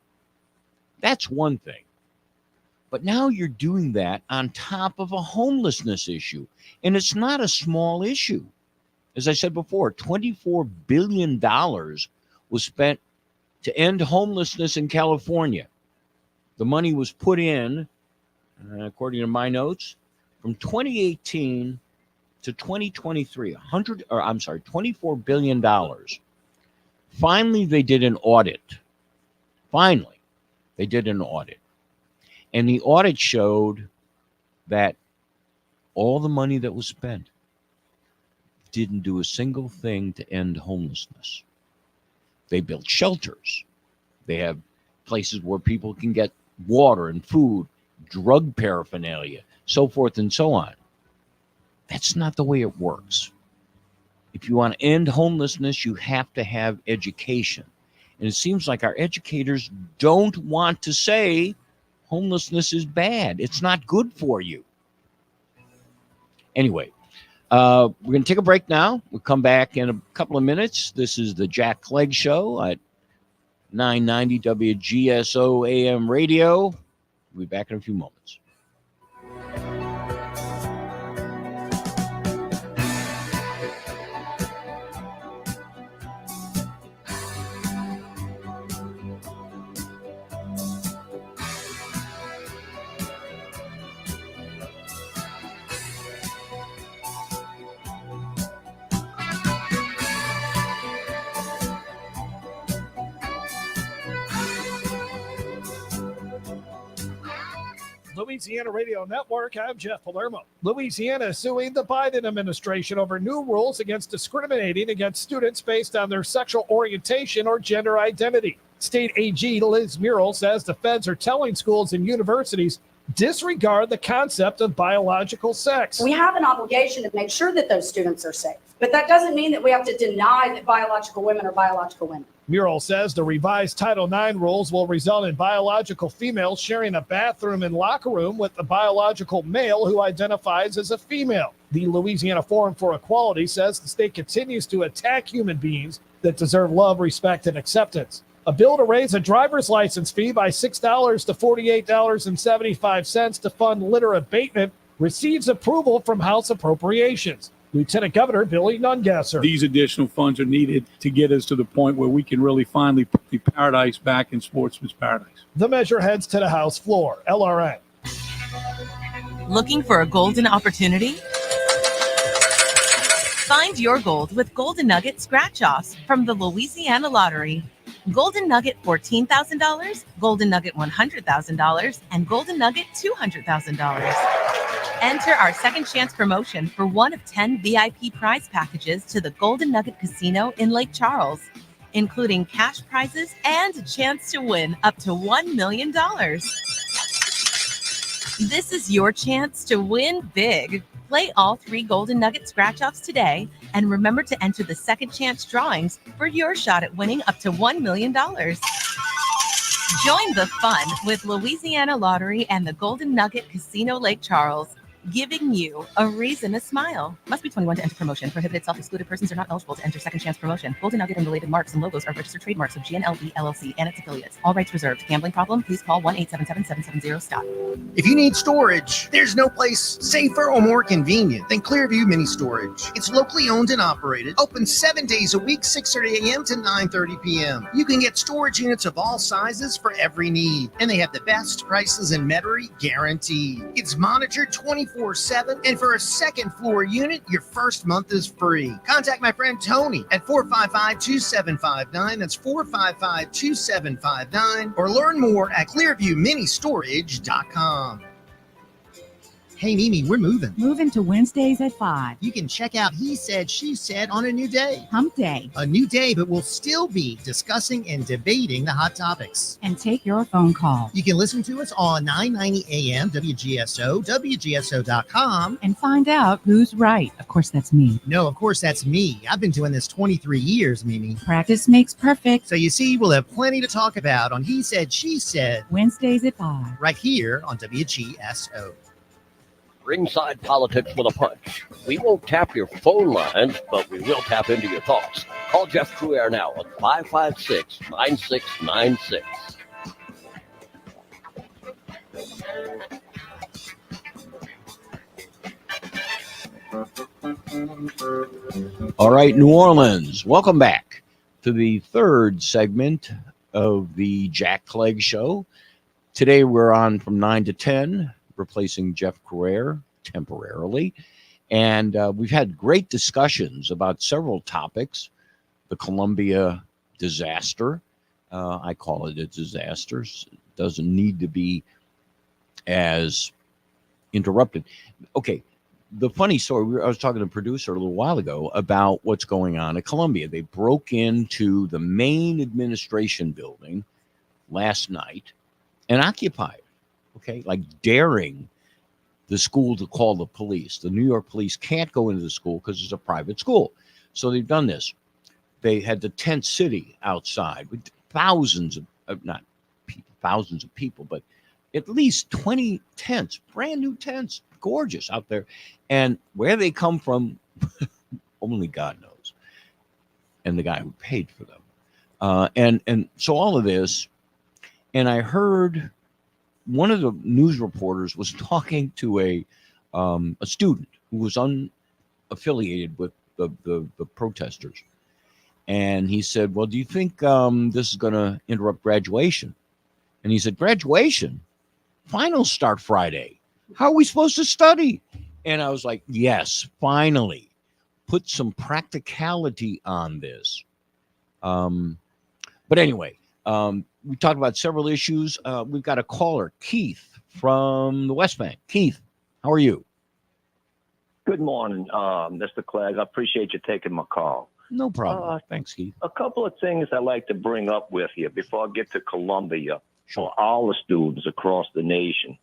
That's one thing. But now you're doing that on top of a homelessness issue. And it's not a small issue. As I said before, $24 billion was spent to end homelessness in California. The money was put in, according to my notes, from 2018 to 2023, $24 billion. Finally, they did an audit. And the audit showed that all the money that was spent didn't do a single thing to end homelessness. They built shelters. They have places where people can get water and food, drug paraphernalia, so forth and so on. That's not the way it works. If you want to end homelessness, you have to have education. And it seems like our educators don't want to say homelessness is bad. It's not good for you. Anyway, we're going to take a break now. We'll come back in a couple of minutes. This is the Jack Clegg Show at 990 WGSO AM radio. We'll be back in a few moments. Louisiana Radio Network, I'm Jeff Palermo. Louisiana is suing the Biden administration over new rules against discriminating against students based on their sexual orientation or gender identity. State AG Liz Muriel says the feds are telling schools and universities disregard the concept of biological sex. We have an obligation to make sure that those students are safe, but that doesn't mean that we have to deny that biological women are biological women. Muriel says the revised Title IX rules will result in biological females sharing a bathroom and locker room with a biological male who identifies as a female. The Louisiana Forum for Equality says the state continues to attack human beings that deserve love, respect, and acceptance. A bill to raise a driver's license fee by $6 to $48.75 to fund litter abatement receives approval from House Appropriations. Lieutenant Governor Billy Nungesser. These additional funds are needed to get us to the point where we can really finally put the paradise back in sportsman's paradise. The measure heads to the House floor. LRN. Looking for a golden opportunity? Find your gold with Golden Nugget scratch-offs from the Louisiana Lottery. Golden Nugget $14,000, Golden Nugget $100,000, and Golden Nugget $200,000. Enter our second chance promotion for one of 10 VIP prize packages to the Golden Nugget Casino in Lake Charles, including cash prizes and a chance to win up to $1 million. This is your chance to win big. Play all 3 Golden Nugget scratch-offs today, and remember to enter the second chance drawings for your shot at winning up to $1 million. Join the fun with Louisiana Lottery and the Golden Nugget Casino Lake Charles, giving you a reason to smile. Must be 21 to enter promotion. Prohibited self-excluded persons are not eligible to enter second chance promotion. Golden Nugget and related marks and logos are registered trademarks of GNLB LLC and its affiliates. All rights reserved. Gambling problem? Please call 1-877-770-STOP. If you need storage, there's no place safer or more convenient than Clearview Mini Storage. It's locally owned and operated, open 7 days a week, 6:30 a.m. to 9:30 p.m. You can get storage units of all sizes for every need, and they have the best prices in Metairie guaranteed. It's monitored 24/7, and for a second floor unit, your first month is free. Contact my friend Tony at 455-2759. That's 455-2759, or learn more at clearviewministorage.com. Hey, Mimi, we're moving. Moving to Wednesdays at 5. You can check out He Said, She Said on a new day. Hump Day. A new day, but we'll still be discussing and debating the hot topics. And take your phone call. You can listen to us on 990 AM WGSO, WGSO.com. And find out who's right. Of course, that's me. No, of course, that's me. I've been doing this 23 years, Mimi. Practice makes perfect. So you see, we'll have plenty to talk about on He Said, She Said. Wednesdays at 5. Right here on WGSO. Ringside Politics with a Punch. We won't tap your phone lines, but we will tap into your thoughts. Call Jeff Crouere now at 556-9696. All right, New Orleans, welcome back to the third segment of the Jack Clegg Show. Today we're on from 9 to 10. Replacing Jeff Crouere temporarily. And we've had great discussions about several topics. The Columbia disaster. I call it a disaster. It doesn't need to be as interrupted. Okay, the funny story, I was talking to a producer a little while ago about what's going on at Columbia. They broke into the main administration building last night and occupied. Okay, like daring the school to call the police. The New York police can't go into the school because it's a private school. So they've done this. They had the tent city outside with thousands of, not people, thousands of people, but at least 20 tents, brand new tents, gorgeous out there. And where they come from, only God knows. And the guy who paid for them. And so all of this, and I heard one of the news reporters was talking to a student who was unaffiliated with the protesters. And he said, well, do you think this is going to interrupt graduation? And he said, graduation? Finals start Friday. How are we supposed to study? And I was like, yes, finally. Put some practicality on this. But anyway, we talked about several issues. We've got a caller, Keith, from the West Bank. Keith, how are you? Good morning, Mr. Clegg. I appreciate you taking my call. No problem. Thanks, Keith. A couple of things I'd like to bring up with you before I get to Columbia for all the students across the nation.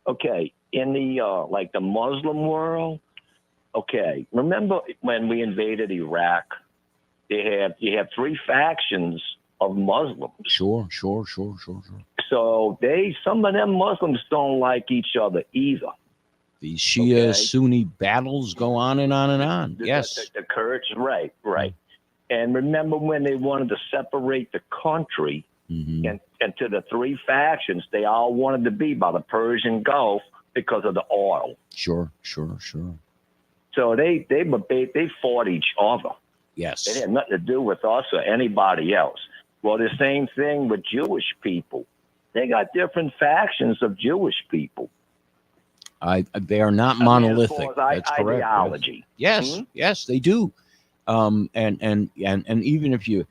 Okay, in the like the Muslim world, okay, remember when we invaded Iraq? You have 3 factions of Muslims. Sure. So some of them Muslims don't like each other either. The Shia Sunni battles go on and on and on. Yes. The Kurds, right. And remember when they wanted to separate the country and to the 3 factions, they all wanted to be by the Persian Gulf because of the oil. Sure. So they fought each other. Yes. It had nothing to do with us or anybody else. Well, the same thing with Jewish people. They got different factions of Jewish people. They are not I mean, monolithic. as far as That's correct. ideology. Yes, Hmm? yes, they do. And even if you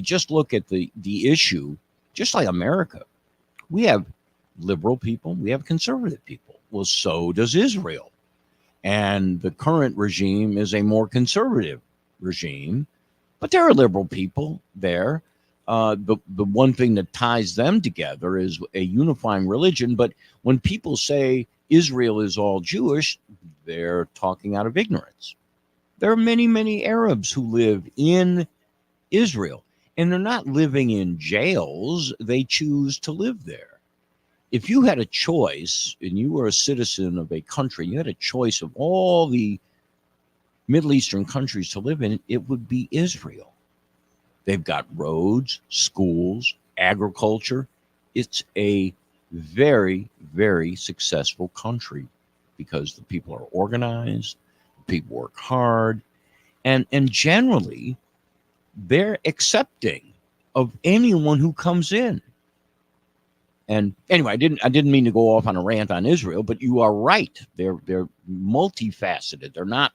just look at the issue, just like America, we have liberal people, we have conservative people. Well, so does Israel. And the current regime is a more conservative regime, but there are liberal people there. The one thing that ties them together is a unifying religion. But when people say Israel is all Jewish, they're talking out of ignorance. There are many, many Arabs who live in Israel, and they're not living in jails. They choose to live there. If you had a choice and you were a citizen of a country, you had a choice of all the Middle Eastern countries to live in, it would be Israel. They've got roads, schools, agriculture. It's a very, very successful country because the people are organized, people work hard, and generally they're accepting of anyone who comes in. And anyway, I didn't mean to go off on a rant on Israel, but you are right. They're multifaceted. They're not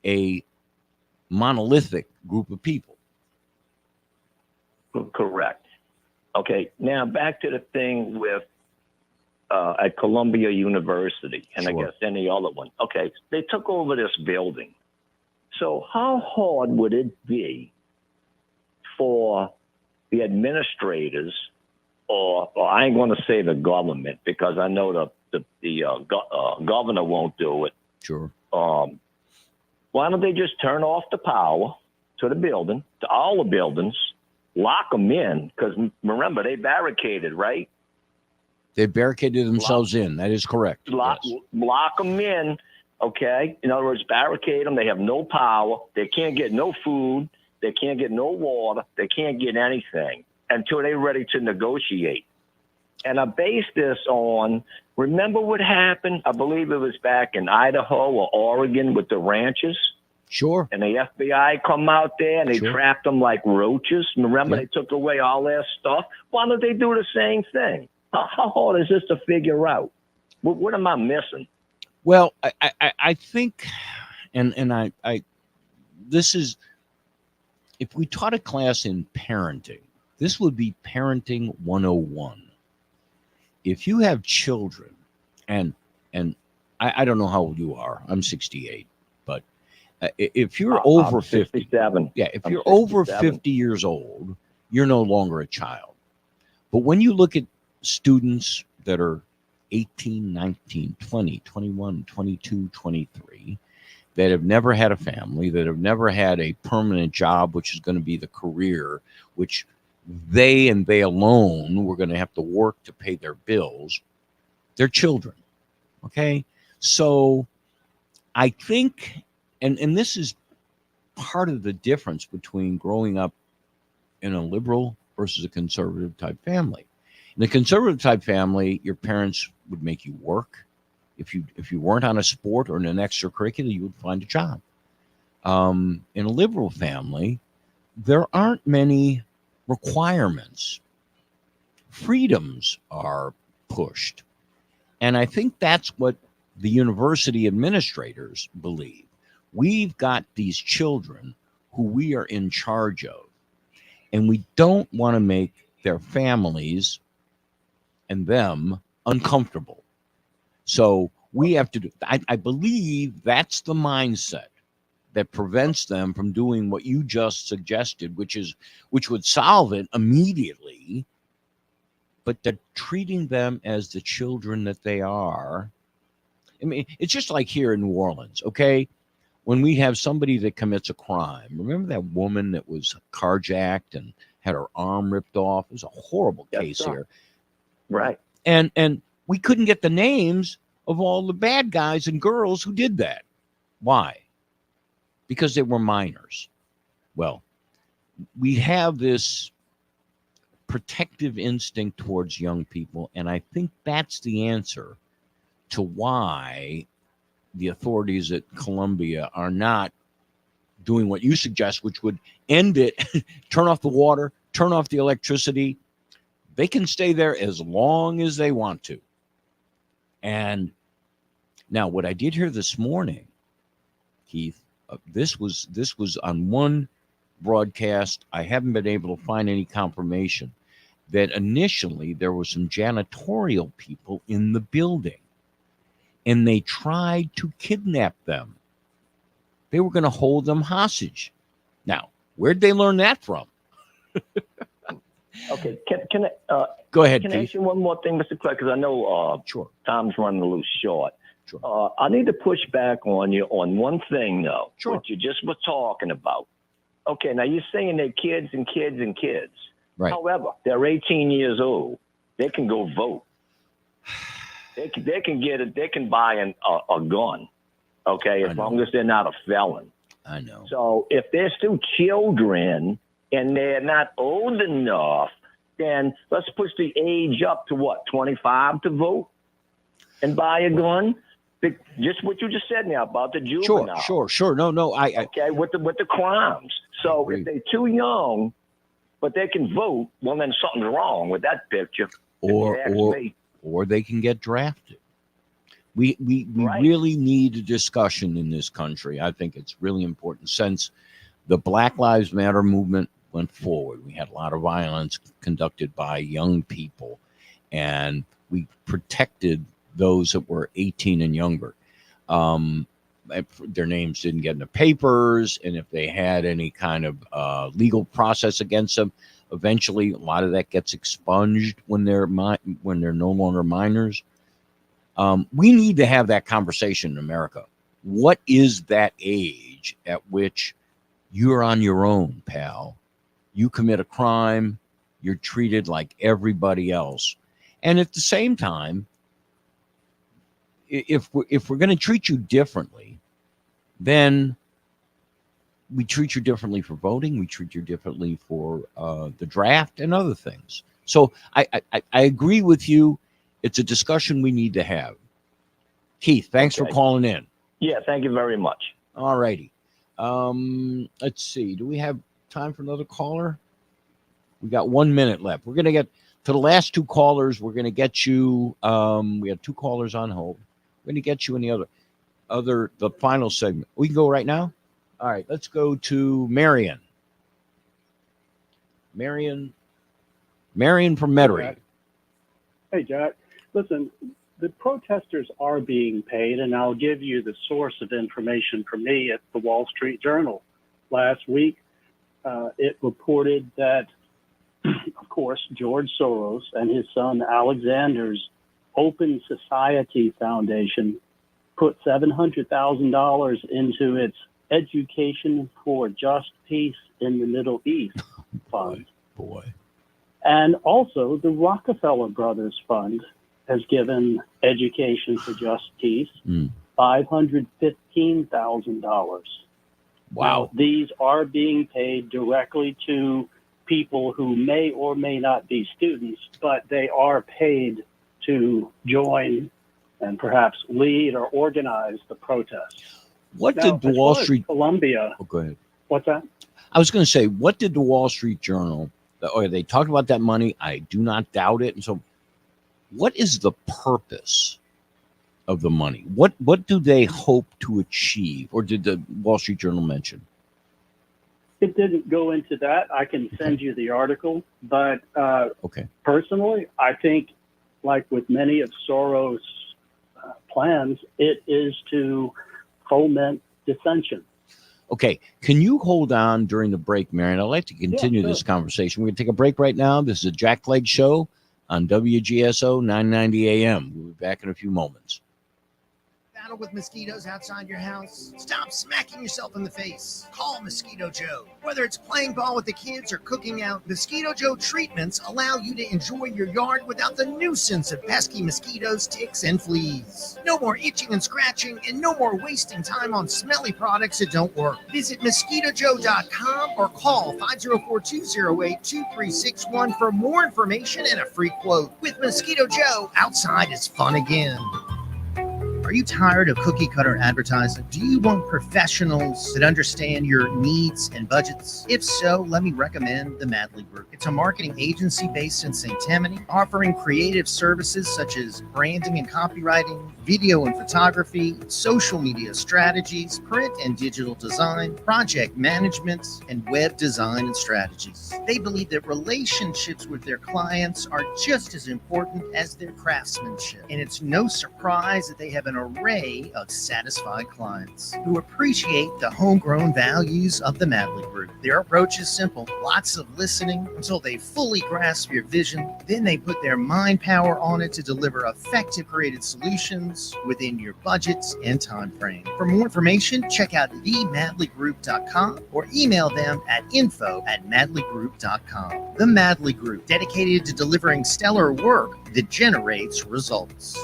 a monolithic group of people. Correct. Okay, now back to the thing with at Columbia University, and Sure. I guess any other one. Okay, they took over this building. So how hard would it be for the administrators, or I ain't going to say the government because I know the governor won't do it. Sure. Why don't they just turn off the power to the building, to all the buildings, lock them in? Because remember, they barricaded, right? They barricaded themselves in. That is correct. Lock them in, okay? In other words, barricade them. They have no power. They can't get no food. They can't get no water. They can't get anything until they're ready to negotiate. And I base this on, remember what happened? I believe it was back in Idaho or Oregon with the ranches. Sure. And the FBI come out there and they trapped them like roaches. Remember, they took away all their stuff. Why don't they do the same thing? How hard is this to figure out? What am I missing? Well, I think, and I this is, if we taught a class in parenting, this would be parenting 101. If you have children, and I don't know how old you are, I'm 68, but if you're over 50, 67. Yeah, if I'm you're over 67. 50 years old, you're no longer a child. But when you look at students that are 18, 19, 20, 21, 22, 23, that have never had a family, that have never had a permanent job, which is going to be the career, which they and they alone were going to have to work to pay their bills, they're children. Okay? So I think, and this is part of the difference between growing up in a liberal versus a conservative type family. In a conservative type family, your parents would make you work. If you weren't on a sport or in an extracurricular, you would find a job. In a liberal family, there aren't many requirements. Freedoms are pushed. And I think that's what the university administrators believe. We've got these children who we are in charge of, and we don't want to make their families and them uncomfortable. So we have to do, I believe that's the mindset that prevents them from doing what you just suggested, which would solve it immediately, but they're treating them as the children that they are. I mean, it's just like here in New Orleans, okay? When we have somebody that commits a crime, remember that woman that was carjacked and had her arm ripped off? It was a horrible case here. Right. And we couldn't get the names of all the bad guys and girls who did that. Why? Because they were minors. Well, we have this protective instinct towards young people, and I think that's the answer to why the authorities at Columbia are not doing what you suggest, which would end it, turn off the water, turn off the electricity. They can stay there as long as they want to. And Now, what I did hear this morning, Keith, this was on one broadcast. I haven't been able to find any confirmation that initially there were some janitorial people in the building, and they tried to kidnap them. They were going to hold them hostage. Now, where'd they learn that from? Okay, can I go ahead, Can I ask you one more thing, Mr. Clegg? Because I know sure. Time's running a little short. Sure. I need to push back on you on one thing, though. Sure. What you just were talking about. Okay, now you're saying they're kids and kids and kids. Right. However, they're 18 years old. They can go vote. They can get it. They can buy a gun. Okay, as long as they're not a felon. I know. So if they're still children and they're not old enough, then let's push the age up to what, 25 to vote and buy a gun. Just what you just said now about the juvenile. Sure. No. Okay, with the crimes. So if they're too young, but they can vote, well then something's wrong with that picture. Or they can get drafted. We really need a discussion in this country. I think it's really important. Since the Black Lives Matter movement went forward, we had a lot of violence conducted by young people, and we protected those that were 18 and younger. Their names didn't get in the papers, and if they had any kind of legal process against them, eventually a lot of that gets expunged when they're no longer minors. We need to have that conversation in America. What is that age at which you're on your own, pal? You commit a crime, you're treated like everybody else. And at the same time, if we're going to treat you differently, then we treat you differently for voting. We treat you differently for the draft and other things. So I agree with you. It's a discussion we need to have. Keith, thanks for calling in. Yeah, thank you very much. All righty. Let's see. Do we have time for another caller? We got 1 minute left. We're going to get to the last two callers. We're going to get you. We have two callers on hold. We're going to get you in the final segment. We can go right now. All right. Let's go to Marion. Marion from Metairie. Hey, Jack. Listen, the protesters are being paid, and I'll give you the source of information from me at the Wall Street Journal. Last week, it reported that, of course, George Soros and his son Alexander's Open Society Foundation put $700,000 into its Education for Just Peace in the Middle East fund. Boy. And also the Rockefeller Brothers Fund has given Education for Just Peace $515,000. Wow. These are being paid directly to people who may or may not be students, but they are paid to join and perhaps lead or organize the protests. What did the Wall Street Columbia? Oh, go ahead. What's that? I was going to say, what did the Wall Street Journal? Or they talked about that money. I do not doubt it. And so, what is the purpose of the money? What do they hope to achieve? Or did the Wall Street Journal mention? It didn't go into that. I can send you the article, but okay. Personally, I think, like with many of Soros' plans, it is to foment dissension. Okay, can you hold on during the break, Marion? I'd like to continue this conversation. We're going to take a break right now. This is a Jack Clegg Show on WGSO 990 AM. We'll be back in a few moments. Battle with mosquitoes outside your house? Stop smacking yourself in the face. Call Mosquito Joe. Whether it's playing ball with the kids or cooking out, Mosquito Joe treatments allow you to enjoy your yard without the nuisance of pesky mosquitoes, ticks, and fleas. No more itching and scratching, and no more wasting time on smelly products that don't work. Visit MosquitoJoe.com or call 504-208-2361 for more information and a free quote. With Mosquito Joe, outside is fun again. Are you tired of cookie cutter advertising? Do you want professionals that understand your needs and budgets? If so, let me recommend the Madley Group. It's a marketing agency based in St. Tammany, offering creative services such as branding and copywriting, video and photography, social media strategies, print and digital design, project management, and web design and strategies. They believe that relationships with their clients are just as important as their craftsmanship. And it's no surprise that they have an array of satisfied clients who appreciate the homegrown values of the Madley Group. Their approach is simple: lots of listening until they fully grasp your vision. Then they put their mind power on it to deliver effective creative solutions within your budgets and time frame. For more information, check out themadleygroup.com or email them at info@madleygroup.com. The Madley Group, dedicated to delivering stellar work that generates results.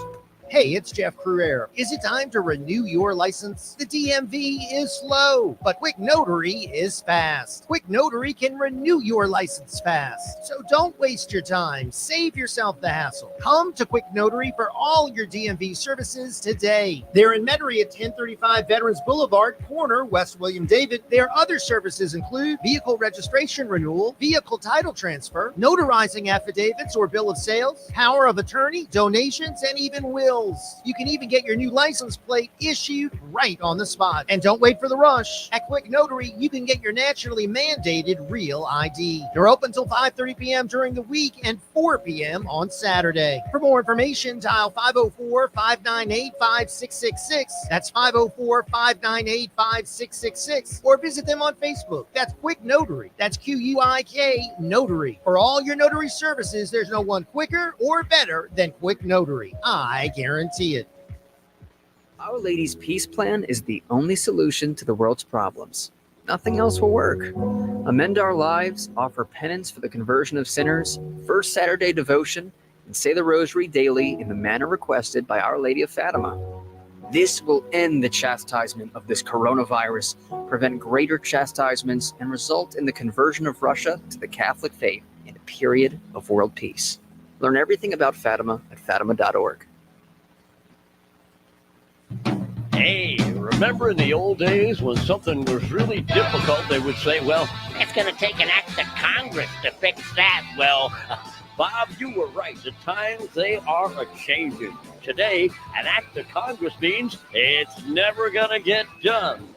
Hey, it's Jeff Cruer. Is it time to renew your license? The DMV is slow, but Quick Notary is fast. Quick Notary can renew your license fast. So don't waste your time. Save yourself the hassle. Come to Quick Notary for all your DMV services today. They're in Metairie at 1035 Veterans Boulevard, corner West William David. Their other services include vehicle registration renewal, vehicle title transfer, notarizing affidavits or bill of sales, power of attorney, donations, and even wills. You can even get your new license plate issued right on the spot. And don't wait for the rush. At Quick Notary, you can get your nationally mandated real ID. They're open until 5:30 p.m. during the week and 4 p.m. on Saturday. For more information, dial 504-598-5666. That's 504-598-5666. Or visit them on Facebook. That's Quick Notary. That's Q-U-I-K Notary. For all your notary services, there's no one quicker or better than Quick Notary. I guarantee it. Our Lady's Peace Plan is the only solution to the world's problems. Nothing else will work. Amend Our Lives, offer penance for the conversion of sinners, First Saturday devotion, and say the rosary daily in the manner requested by Our Lady of Fatima. This will end the chastisement of this coronavirus, prevent greater chastisements, and result in the conversion of Russia to the Catholic faith in a period of world peace. Learn everything about Fatima at fatima.org. Hey, remember in the old days when something was really difficult, they would say, well, it's going to take an act of Congress to fix that. Well, Bob, you were right. The times, they are a-changing. Today, an act of Congress means it's never going to get done.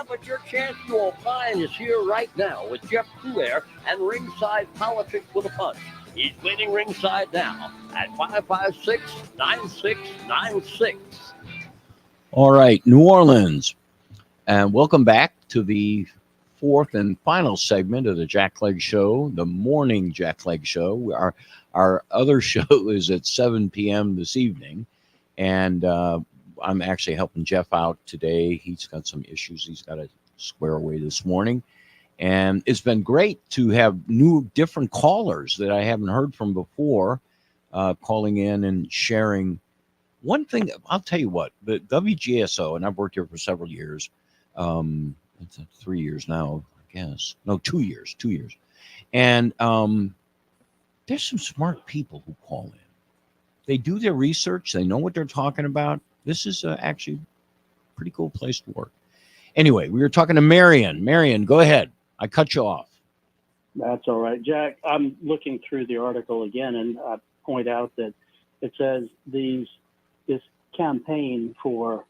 But your chance to opine is here right now with Jeff Cruer and Ringside Politics with a Punch. He's waiting ringside now at 556-9696. All right, New Orleans. And welcome back to the fourth and final segment of the Jack Clegg Show, the morning Jack Clegg Show. Our other show is at 7 p.m. this evening. And I'm actually helping Jeff out today. He's got some issues he's got to square away this morning. And it's been great to have different callers that I haven't heard from before calling in and sharing. One thing, I'll tell you what, the WGSO, and I've worked here for several years, it's 3 years now, I guess. No, 2 years. And there's some smart people who call in. They do their research. They know what they're talking about. This is actually a pretty cool place to work. Anyway, we were talking to Marion. Marion, go ahead. I cut you off. That's all right, Jack. I'm looking through the article again, and I point out that it says this campaign for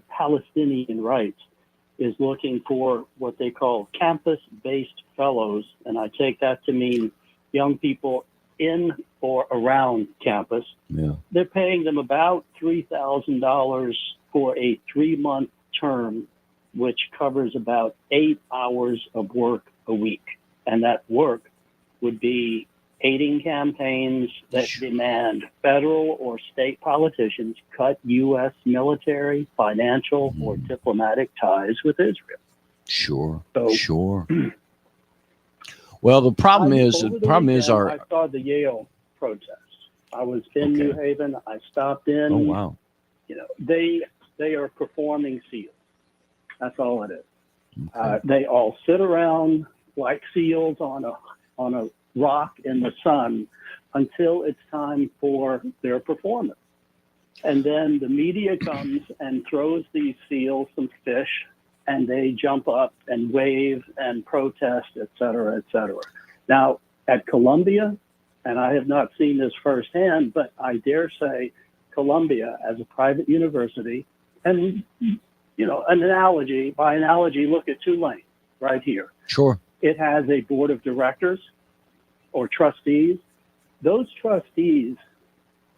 Palestinian rights is looking for what they call campus-based fellows, and I take that to mean young people in or around campus. Yeah. They're paying them about $3,000 for a 3-month term, which covers about 8 hours of work a week. And that work would be aiding campaigns that demand federal or state politicians cut U.S. military, financial, or diplomatic ties with Israel. Sure. So, Well, the problem I is saw the Yale protests. I was in New Haven. I stopped in. Oh, wow. You know, they are performing SEALs. That's all it is. They all sit around like seals on a rock in the sun until it's time for their performance. And then the media comes and throws these seals some fish, and they jump up and wave and protest, et cetera, et cetera. Now, at Columbia, and I have not seen this firsthand, but I dare say Columbia, as a private university, and, you know, by analogy, look at Tulane right here. Sure. It has a board of directors or trustees. Those trustees,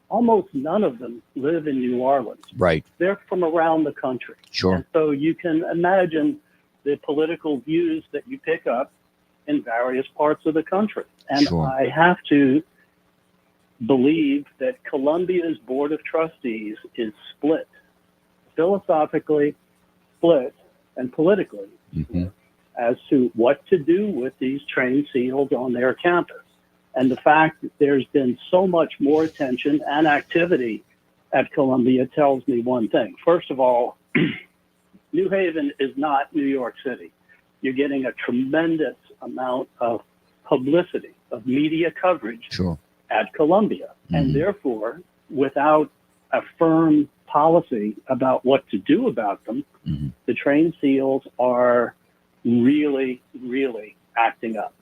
almost none of them live in New Orleans. Right. They're from around the country. Sure. And so you can imagine the political views that you pick up in various parts of the country. And Sure. I have to believe that Columbia's board of trustees is split, philosophically split, and politically as to what to do with these trained SEALs on their campus. And the fact that there's been so much more attention and activity at Columbia tells me one thing. First of all, New Haven is not New York City. You're getting a tremendous amount of publicity, of media coverage Sure. at Columbia. And therefore, without a firm policy about what to do about them, the trained SEALs are really, really acting up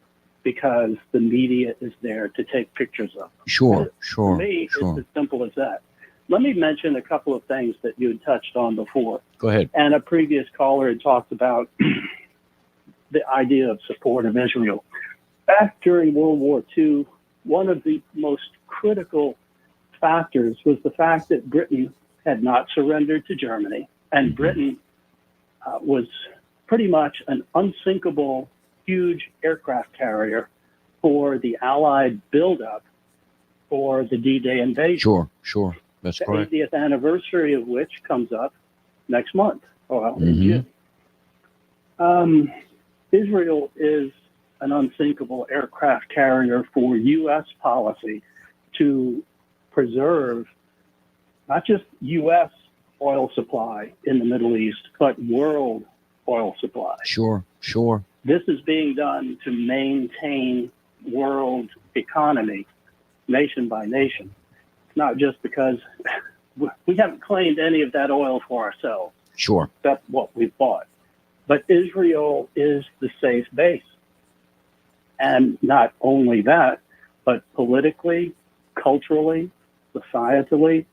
because the media is there to take pictures of them. Sure. For me, it's as simple as that. Let me mention a couple of things that you had touched on before. Go ahead. And a previous caller had talked about the idea of support of Israel. Back during World War II, one of the most critical factors was the fact that Britain had not surrendered to Germany, and Britain was pretty much an unsinkable, huge aircraft carrier for the Allied buildup for the D-Day invasion. Sure. That's The correct. 80th anniversary of which comes up next month, in June. Israel is an unsinkable aircraft carrier for U.S. policy to preserve not just U.S. oil supply in the Middle East, but world oil supply. Sure. This is being done to maintain world economy nation by nation. It's not just because we haven't claimed any of that oil for ourselves. Sure. That's what we've bought. But Israel is the safe base. And not only that, but politically, culturally, societally,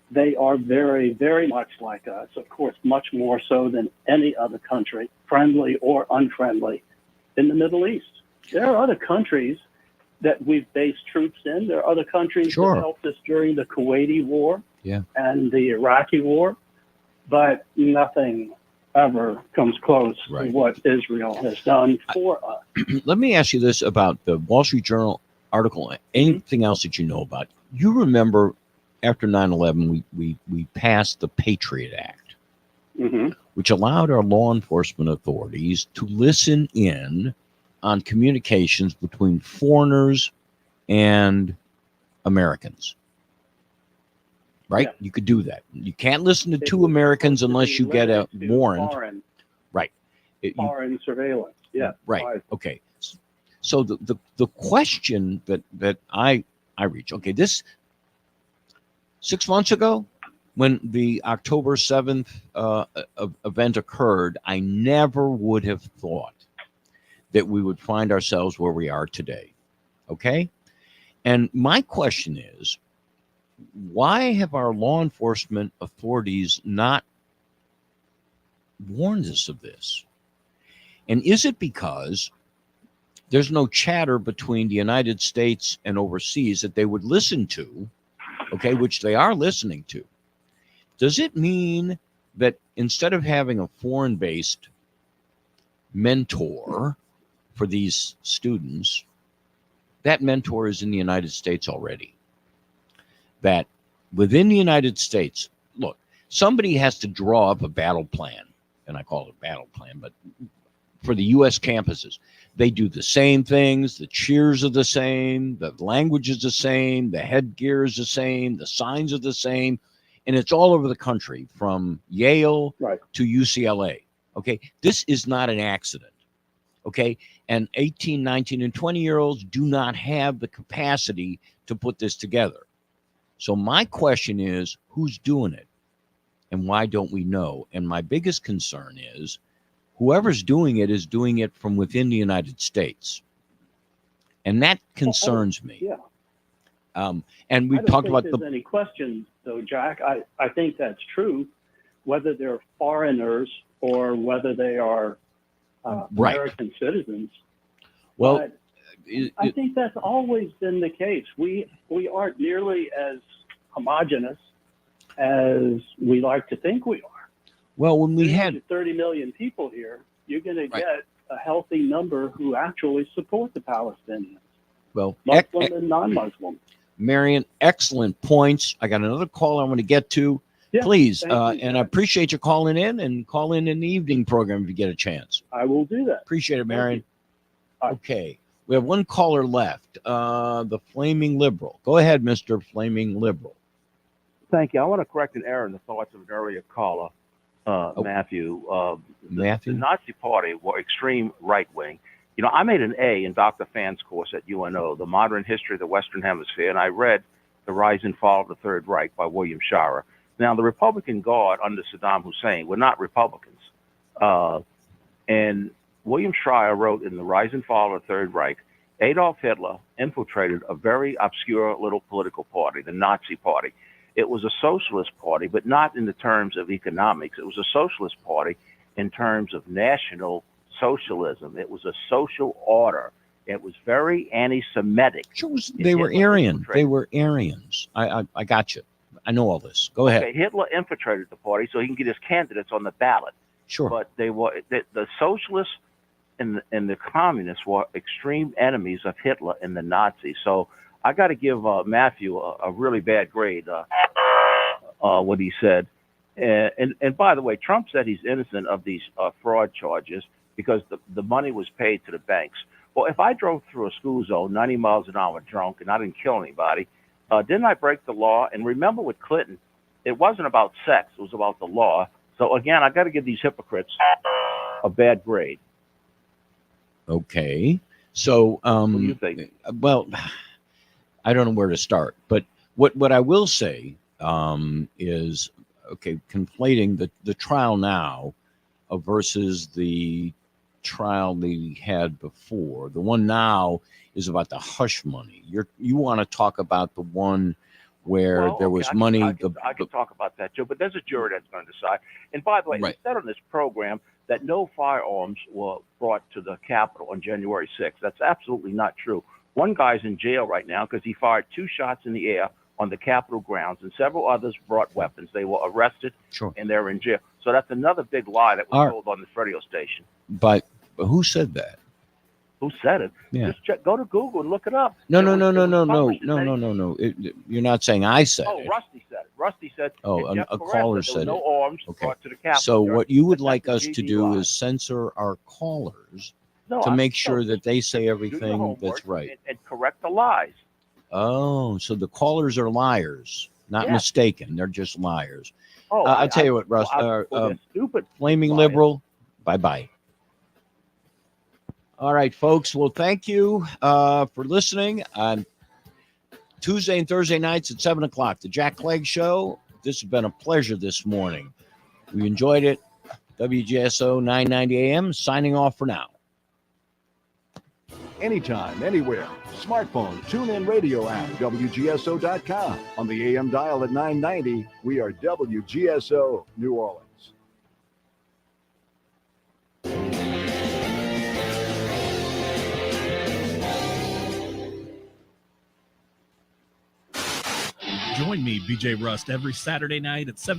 they are very, very much like us, of course, much more so than any other country, friendly or unfriendly, in the Middle East. There are other countries that we've based troops in. There are other countries that helped us during the Kuwaiti War and the Iraqi War, but nothing ever comes close to what Israel has done for us. Let me ask you this about the Wall Street Journal article. Anything else that you know about? You remember after 9/11, we passed the Patriot Act, which allowed our law enforcement authorities to listen in on communications between foreigners and Americans. Right? You could do that. You can't listen to two Americans unless you get a warrant. Right. Foreign surveillance. Yeah. Right. Okay. So the question that I reach, okay, this 6 months ago, when the October 7th event occurred, I never would have thought that we would find ourselves where we are today. Okay? And my question is, why have our law enforcement authorities not warned us of this? And is it because there's no chatter between the United States and overseas that they would listen to, okay, which they are listening to? Does it mean that instead of having a foreign-based mentor for these students, that mentor is in the United States already? That within the United States, look, somebody has to draw up a battle plan, and I call it a battle plan, but for the U.S. campuses, they do the same things. The cheers are the same. The language is the same. The headgear is the same. The signs are the same. And it's all over the country from Yale to UCLA. Okay. This is not an accident. Okay. And 18, 19, and 20-year-olds do not have the capacity to put this together. So my question is, who's doing it? And why don't we know? And my biggest concern is whoever's doing it is doing it from within the United States. And that concerns me. Yeah. And we I don't talked think about there's any question, though, Jack. I think that's true, whether they're foreigners or whether they are Right. American citizens. Well, But I think that's always been the case. We aren't nearly as homogenous as we like to think we are. Well, when we had 30 million people here, you're going to Right. get a healthy number who actually support the Palestinians, well, Muslim and non-Muslim. Marion, excellent points. I got another call I want to get to. Yeah, Please, thank you, and I appreciate you calling in, and call in the evening program if you get a chance. I will do that. Appreciate it, Thank Marion. you. Okay, we have one caller left, the Flaming Liberal. Go ahead, Mr. Flaming Liberal. Thank you. I want to correct an error in the thoughts of an earlier caller, Matthew. Matthew? The Nazi Party were extreme right wing. You know, I made an A in Dr. Phan's course at UNO, The Modern History of the Western Hemisphere, and I read The Rise and Fall of the Third Reich by William Shirer. Now, the Republican Guard under Saddam Hussein were not Republicans. And William Shirer wrote in The Rise and Fall of the Third Reich, Adolf Hitler infiltrated a very obscure little political party, the Nazi Party. It was a socialist party, but not in the terms of economics. It was a socialist party in terms of national socialism. It was a social order. It was very anti-Semitic. They were Aryan. They were Aryans. I got you. I know all this. Go ahead. Okay, Hitler infiltrated the party so he can get his candidates on the ballot. Sure. But they were the socialists and the communists were extreme enemies of Hitler and the Nazis. So I got to give Matthew a really bad grade. What he said, and by the way, Trump said he's innocent of these fraud charges because the money was paid to the banks. Well, if I drove through a school zone 90 miles an hour drunk and I didn't kill anybody, didn't I break the law? And remember with Clinton, it wasn't about sex; it was about the law. So again, I got to give these hypocrites a bad grade. Okay. So, What do you think? well, I don't know where to start, but what I will say is, okay, conflating the trial now versus the trial they had before. The one now is about the hush money. You want to talk about the one where Well, there okay, was money. I can talk about that, Joe, but there's a jury that's going to decide. And by the way, Right. it said on this program that no firearms were brought to the Capitol on January 6th. That's absolutely not true. One guy's in jail right now because he fired 2 shots in the air on the Capitol grounds, and several others brought weapons. They were arrested, Sure. and they're in jail. So that's another big lie that was All right. told on this radio station. But who said that? Who said it? Yeah. Just check, go to Google and look it up. No. published in You're not saying I said Oh, it. Rusty said it. Rusty said. Oh, and Jeff a Perez caller there were said no it. arms Okay. brought to the Capitol. So what you would like us the to GD do lie. is censor our callers No, to I- make no, sure that they say do your everything homework that's right. and correct the lies. Oh, so the callers are liars, not Yes. mistaken. They're just liars. Oh, I'll tell you what, Russ. they're stupid. Flaming liars. Liberal, bye-bye. All right, folks. Well, thank you for listening on Tuesday and Thursday nights at 7 o'clock. The Jack Clegg Show. This has been a pleasure this morning. We enjoyed it. WGSO 990 AM, signing off for now. Anytime, anywhere. Smartphone, TuneIn Radio app, WGSO.com. On the AM dial at 990, we are WGSO, New Orleans. Join me, BJ Rust, every Saturday night at 7